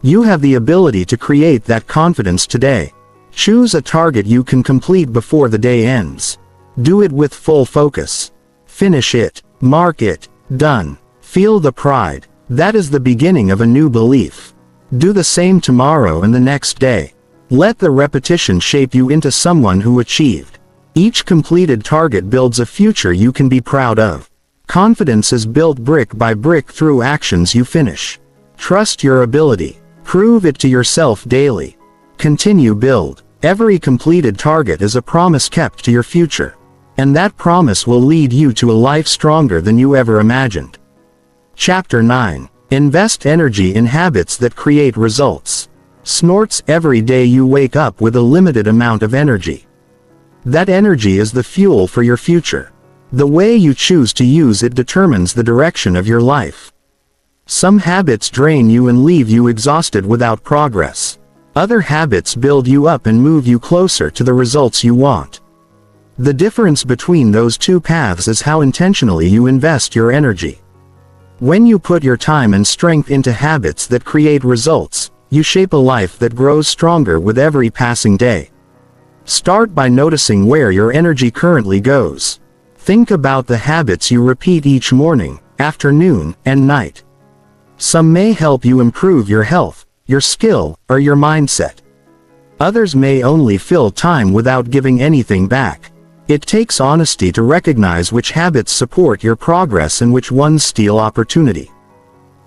You have the ability to create that confidence today. Choose a target you can complete before the day ends. Do it with full focus. Finish it. Mark it. Done. Feel the pride. That is the beginning of a new belief. Do the same tomorrow and the next day. Let the repetition shape you into someone who achieved. Each completed target builds a future you can be proud of. Confidence is built brick by brick through actions you finish. Trust your ability. Prove it to yourself daily. Continue build. Every completed target is a promise kept to your future. And that promise will lead you to a life stronger than you ever imagined. Chapter 9. Invest energy in habits that create results. Snorts. Every day you wake up with a limited amount of energy. That energy is the fuel for your future. The way you choose to use it determines the direction of your life. Some habits drain you and leave you exhausted without progress. Other habits build you up and move you closer to the results you want. The difference between those two paths is how intentionally you invest your energy. When you put your time and strength into habits that create results, you shape a life that grows stronger with every passing day. Start by noticing where your energy currently goes. Think about the habits you repeat each morning, afternoon, and night. Some may help you improve your health, your skill, or your mindset. Others may only fill time without giving anything back. It takes honesty to recognize which habits support your progress and which ones steal opportunity.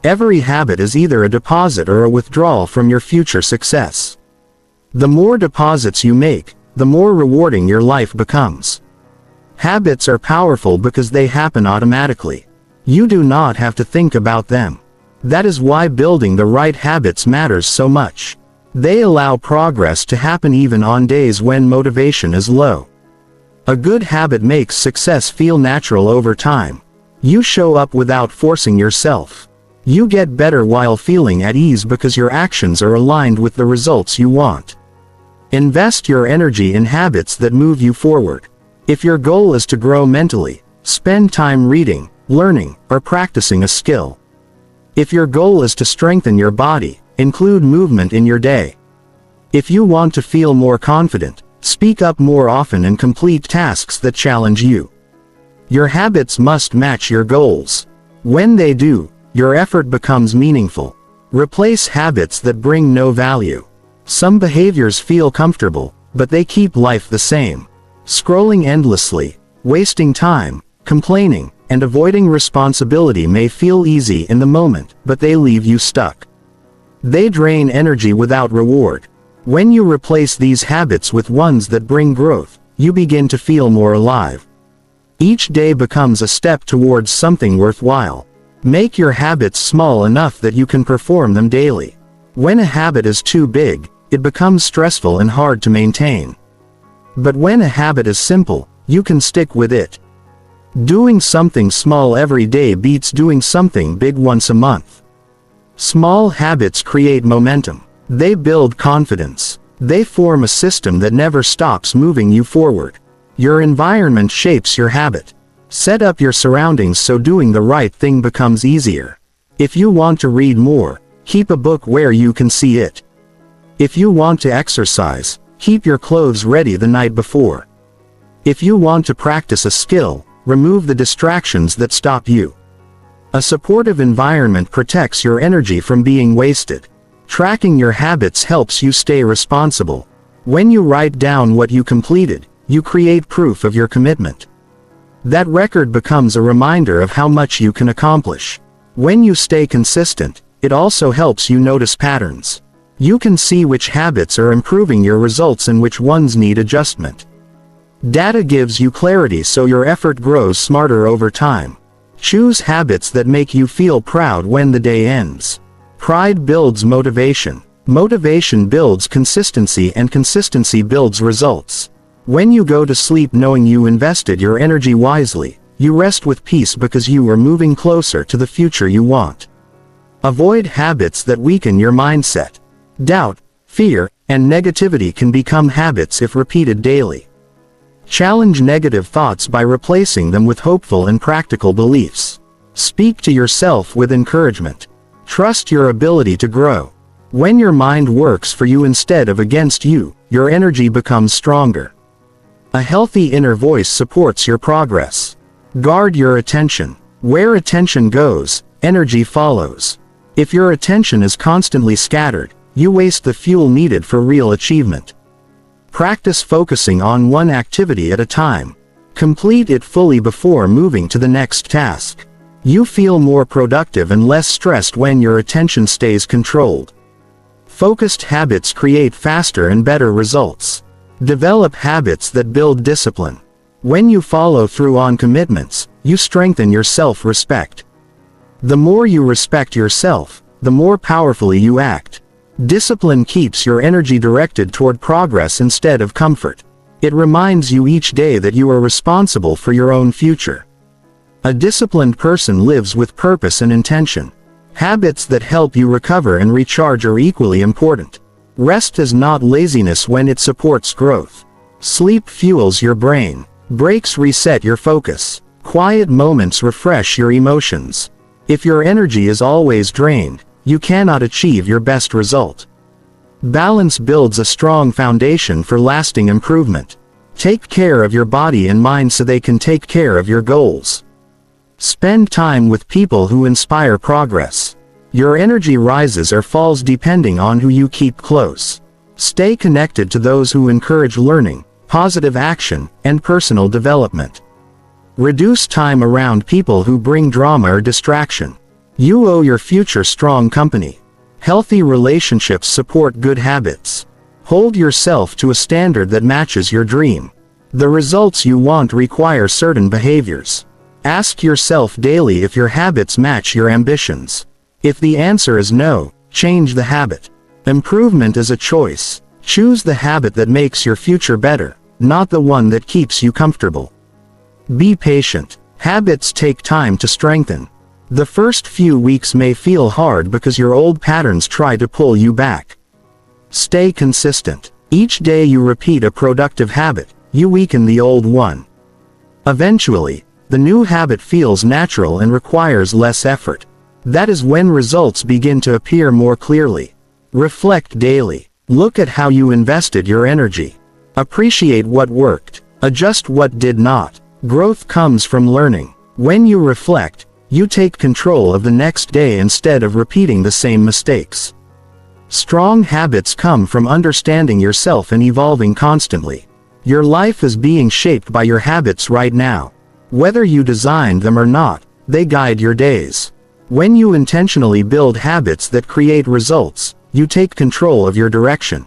Every habit is either a deposit or a withdrawal from your future success. The more deposits you make, the more rewarding your life becomes. Habits are powerful because they happen automatically. You do not have to think about them. That is why building the right habits matters so much. They allow progress to happen even on days when motivation is low. A good habit makes success feel natural over time. You show up without forcing yourself. You get better while feeling at ease because your actions are aligned with the results you want. Invest your energy in habits that move you forward. If your goal is to grow mentally, spend time reading, learning, or practicing a skill. If your goal is to strengthen your body, include movement in your day. If you want to feel more confident, speak up more often and complete tasks that challenge you. Your habits must match your goals. When they do, your effort becomes meaningful. Replace habits that bring no value. Some behaviors feel comfortable, but they keep life the same. Scrolling endlessly, wasting time, complaining, and avoiding responsibility may feel easy in the moment, but they leave you stuck. They drain energy without reward. When you replace these habits with ones that bring growth, you begin to feel more alive. Each day becomes a step towards something worthwhile. Make your habits small enough that you can perform them daily. When a habit is too big, it becomes stressful and hard to maintain. But when a habit is simple, you can stick with it. Doing something small every day beats doing something big once a month. Small habits create momentum. They build confidence. They form a system that never stops moving you forward. Your environment shapes your habit. Set up your surroundings so doing the right thing becomes easier. If you want to read more, keep a book where you can see it. If you want to exercise, keep your clothes ready the night before. If you want to practice a skill, remove the distractions that stop you. A supportive environment protects your energy from being wasted. Tracking your habits helps you stay responsible. When you write down what you completed, you create proof of your commitment. That record becomes a reminder of how much you can accomplish. When you stay consistent, it also helps you notice patterns. You can see which habits are improving your results and which ones need adjustment. Data gives you clarity so your effort grows smarter over time. Choose habits that make you feel proud when the day ends. Pride builds motivation. Motivation builds consistency, and consistency builds results. When you go to sleep knowing you invested your energy wisely, you rest with peace because you are moving closer to the future you want. Avoid habits that weaken your mindset. Doubt, fear, and negativity can become habits if repeated daily. Challenge negative thoughts by replacing them with hopeful and practical beliefs. Speak to yourself with encouragement. Trust your ability to grow. When your mind works for you instead of against you, your energy becomes stronger. A healthy inner voice supports your progress. Guard your attention. Where attention goes, energy follows. If your attention is constantly scattered, you waste the fuel needed for real achievement. Practice focusing on one activity at a time. Complete it fully before moving to the next task. You feel more productive and less stressed when your attention stays controlled. Focused habits create faster and better results. Develop habits that build discipline. When you follow through on commitments, you strengthen your self-respect. The more you respect yourself, the more powerfully you act. Discipline keeps your energy directed toward progress instead of comfort. It reminds you each day that you are responsible for your own future. A disciplined person lives with purpose and intention. Habits that help you recover and recharge are equally important. Rest is not laziness when it supports growth. Sleep fuels your brain. Breaks reset your focus. Quiet moments refresh your emotions. If your energy is always drained, you cannot achieve your best result. Balance builds a strong foundation for lasting improvement. Take care of your body and mind so they can take care of your goals. Spend time with people who inspire progress. Your energy rises or falls depending on who you keep close. Stay connected to those who encourage learning, positive action, and personal development. Reduce time around people who bring drama or distraction. You owe your future strong company. Healthy relationships support good habits. Hold yourself to a standard that matches your dream. The results you want require certain behaviors. Ask yourself daily if your habits match your ambitions. If the answer is no, change the habit. Improvement is a choice. Choose the habit that makes your future better, not the one that keeps you comfortable. Be patient. Habits take time to strengthen. The first few weeks may feel hard because your old patterns try to pull you back. Stay consistent. Each day you repeat a productive habit, you weaken the old one. Eventually, the new habit feels natural and requires less effort. That is when results begin to appear more clearly. Reflect daily. Look at how you invested your energy. Appreciate what worked. Adjust what did not. Growth comes from learning. When you reflect, you take control of the next day instead of repeating the same mistakes. Strong habits come from understanding yourself and evolving constantly. Your life is being shaped by your habits right now. Whether you designed them or not, they guide your days. When you intentionally build habits that create results, you take control of your direction.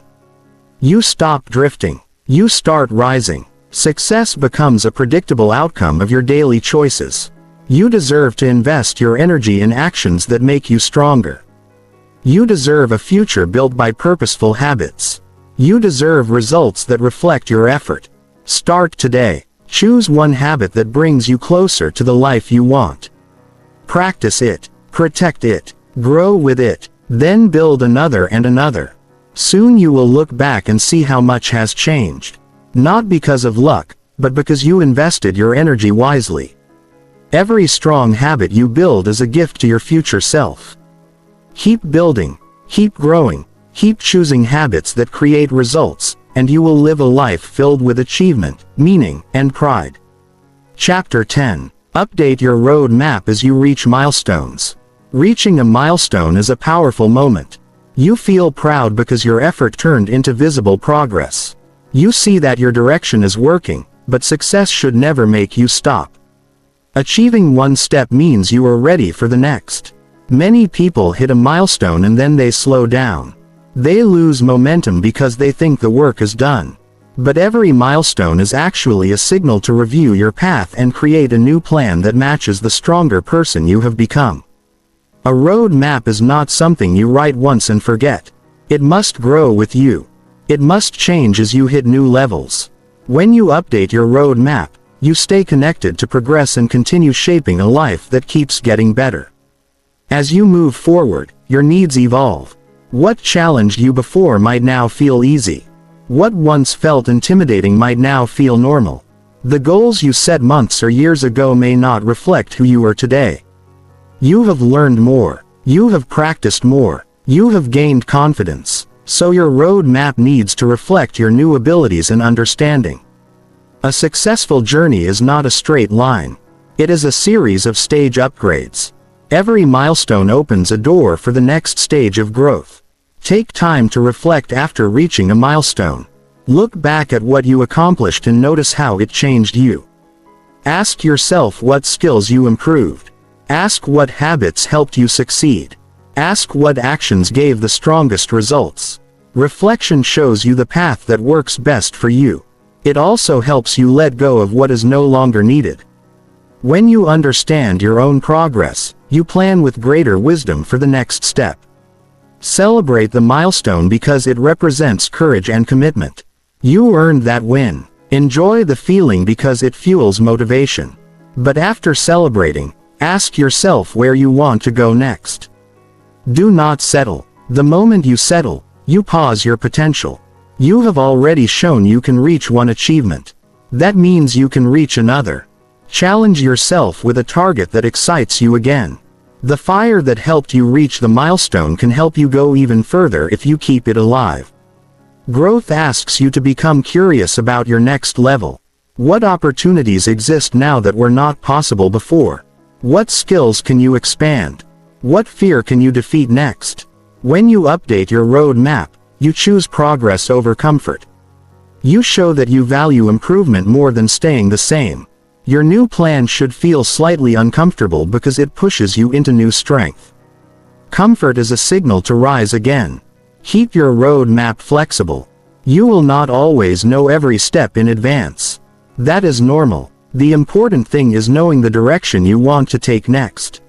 You stop drifting. You start rising. Success becomes a predictable outcome of your daily choices. You deserve to invest your energy in actions that make you stronger. You deserve a future built by purposeful habits. You deserve results that reflect your effort. Start today. Choose one habit that brings you closer to the life you want. Practice it, protect it, grow with it, then build another and another. Soon you will look back and see how much has changed. Not because of luck, but because you invested your energy wisely. Every strong habit you build is a gift to your future self. Keep building, keep growing, keep choosing habits that create results, and you will live a life filled with achievement, meaning, and pride. Chapter 10. Update your road map as you reach milestones. Reaching a milestone is a powerful moment. You feel proud because your effort turned into visible progress. You see that your direction is working, but success should never make you stop. Achieving one step means you are ready for the next. Many people hit a milestone and then they slow down. They lose momentum because they think the work is done. But every milestone is actually a signal to review your path and create a new plan that matches the stronger person you have become. A road map is not something you write once and forget. It must grow with you. It must change as you hit new levels. When you update your road map, you stay connected to progress and continue shaping a life that keeps getting better. As you move forward, your needs evolve. What challenged you before might now feel easy. What once felt intimidating might now feel normal. The goals you set months or years ago may not reflect who you are today. You have learned more. You have practiced more. You have gained confidence. So your road map needs to reflect your new abilities and understanding. A successful journey is not a straight line. It is a series of stage upgrades. Every milestone opens a door for the next stage of growth. Take time to reflect after reaching a milestone. Look back at what you accomplished and notice how it changed you. Ask yourself what skills you improved. Ask what habits helped you succeed. Ask what actions gave the strongest results. Reflection shows you the path that works best for you. It also helps you let go of what is no longer needed. When you understand your own progress, you plan with greater wisdom for the next step. Celebrate the milestone because it represents courage and commitment. You earned that win. Enjoy the feeling because it fuels motivation. But after celebrating, ask yourself where you want to go next. Do not settle. The moment you settle, you pause your potential. You have already shown you can reach one achievement. That means you can reach another. Challenge yourself with a target that excites you again. The fire that helped you reach the milestone can help you go even further if you keep it alive. Growth asks you to become curious about your next level. What opportunities exist now that were not possible before? What skills can you expand? What fear can you defeat next? When you update your road map, you choose progress over comfort. You show that you value improvement more than staying the same. Your new plan should feel slightly uncomfortable because it pushes you into new strength. Comfort is a signal to rise again. Keep your road map flexible. You will not always know every step in advance. That is normal. The important thing is knowing the direction you want to take next.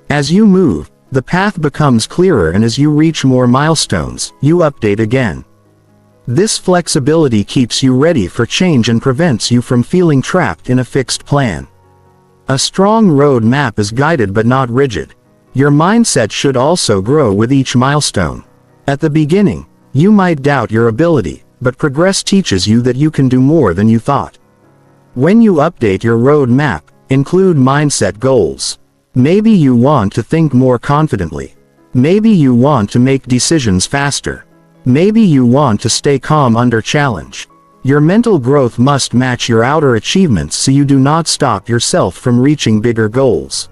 As you move, the path becomes clearer, and as you reach more milestones, you update again. This flexibility keeps you ready for change and prevents you from feeling trapped in a fixed plan. A strong road map is guided but not rigid. Your mindset should also grow with each milestone. At the beginning, you might doubt your ability, but progress teaches you that you can do more than you thought. When you update your road map, include mindset goals. Maybe you want to think more confidently. Maybe you want to make decisions faster. Maybe you want to stay calm under challenge. Your mental growth must match your outer achievements so you do not stop yourself from reaching bigger goals.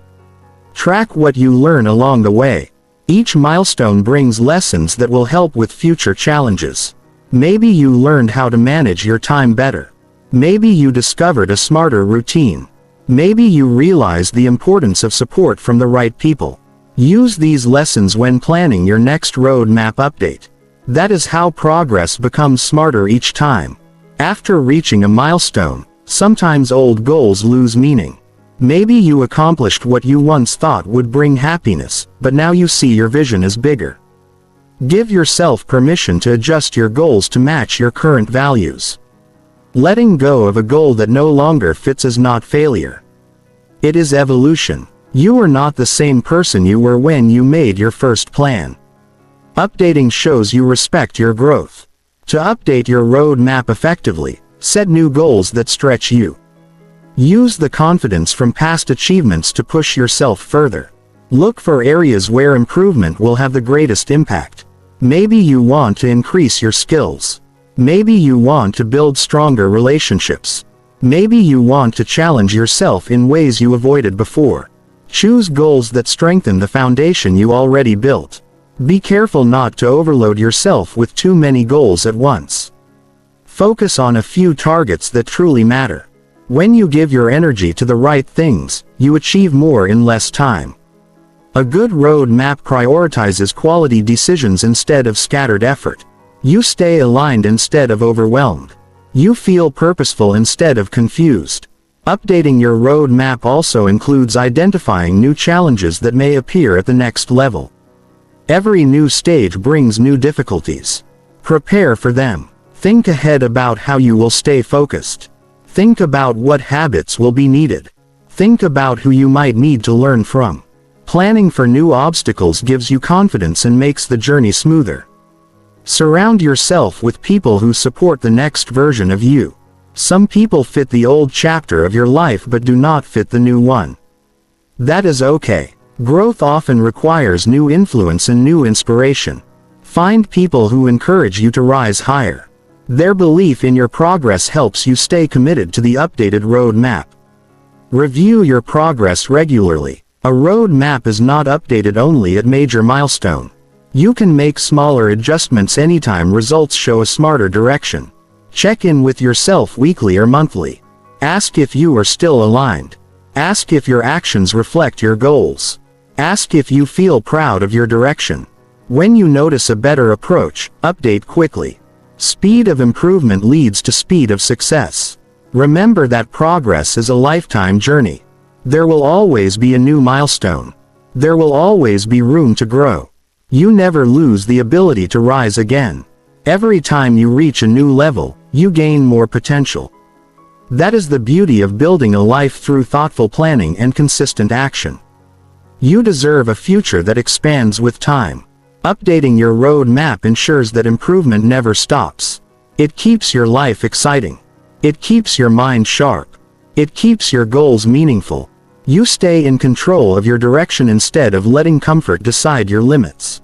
Track what you learn along the way. Each milestone brings lessons that will help with future challenges. Maybe you learned how to manage your time better. Maybe you discovered a smarter routine. Maybe you realized the importance of support from the right people. Use these lessons when planning your next roadmap update. That is how progress becomes smarter each time. After reaching a milestone, sometimes old goals lose meaning. Maybe you accomplished what you once thought would bring happiness, but now you see your vision is bigger. Give yourself permission to adjust your goals to match your current values. Letting go of a goal that no longer fits is not failure. It is evolution. You are not the same person you were when you made your first plan. Updating shows you respect your growth. To update your roadmap effectively, set new goals that stretch you. Use the confidence from past achievements to push yourself further. Look for areas where improvement will have the greatest impact. Maybe you want to increase your skills. Maybe you want to build stronger relationships. Maybe you want to challenge yourself in ways you avoided before. Choose goals that strengthen the foundation you already built. Be careful not to overload yourself with too many goals at once. Focus on a few targets that truly matter. When you give your energy to the right things, you achieve more in less time. A good roadmap prioritizes quality decisions instead of scattered effort. You stay aligned instead of overwhelmed. You feel purposeful instead of confused. Updating your roadmap also includes identifying new challenges that may appear at the next level. Every new stage brings new difficulties. Prepare for them. Think ahead about how you will stay focused. Think about what habits will be needed. Think about who you might need to learn from. Planning for new obstacles gives you confidence and makes the journey smoother. Surround yourself with people who support the next version of you. Some people fit the old chapter of your life but do not fit the new one. That is okay. Growth often requires new influence and new inspiration. Find people who encourage you to rise higher. Their belief in your progress helps you stay committed to the updated roadmap. Review your progress regularly. A roadmap is not updated only at major milestone. You can make smaller adjustments anytime results show a smarter direction. Check in with yourself weekly or monthly. Ask if you are still aligned. Ask if your actions reflect your goals. Ask if you feel proud of your direction. When you notice a better approach, update quickly. Speed of improvement leads to speed of success. Remember that progress is a lifetime journey. There will always be a new milestone. There will always be room to grow. You never lose the ability to rise again. Every time you reach a new level, you gain more potential. That is the beauty of building a life through thoughtful planning and consistent action. You deserve a future that expands with time. Updating your roadmap ensures that improvement never stops. It keeps your life exciting. It keeps your mind sharp. It keeps your goals meaningful. You stay in control of your direction instead of letting comfort decide your limits.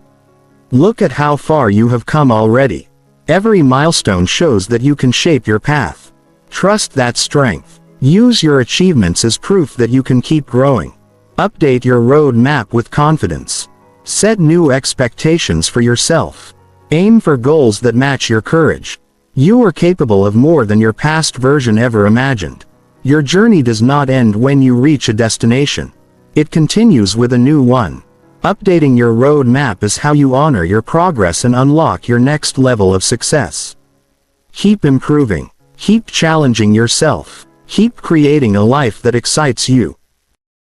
Look at how far you have come already. Every milestone shows that you can shape your path. Trust that strength. Use your achievements as proof that you can keep growing. Update your roadmap with confidence. Set new expectations for yourself. Aim for goals that match your courage. You are capable of more than your past version ever imagined. Your journey does not end when you reach a destination. It continues with a new one. Updating your roadmap is how you honor your progress and unlock your next level of success. Keep improving. Keep challenging yourself. Keep creating a life that excites you.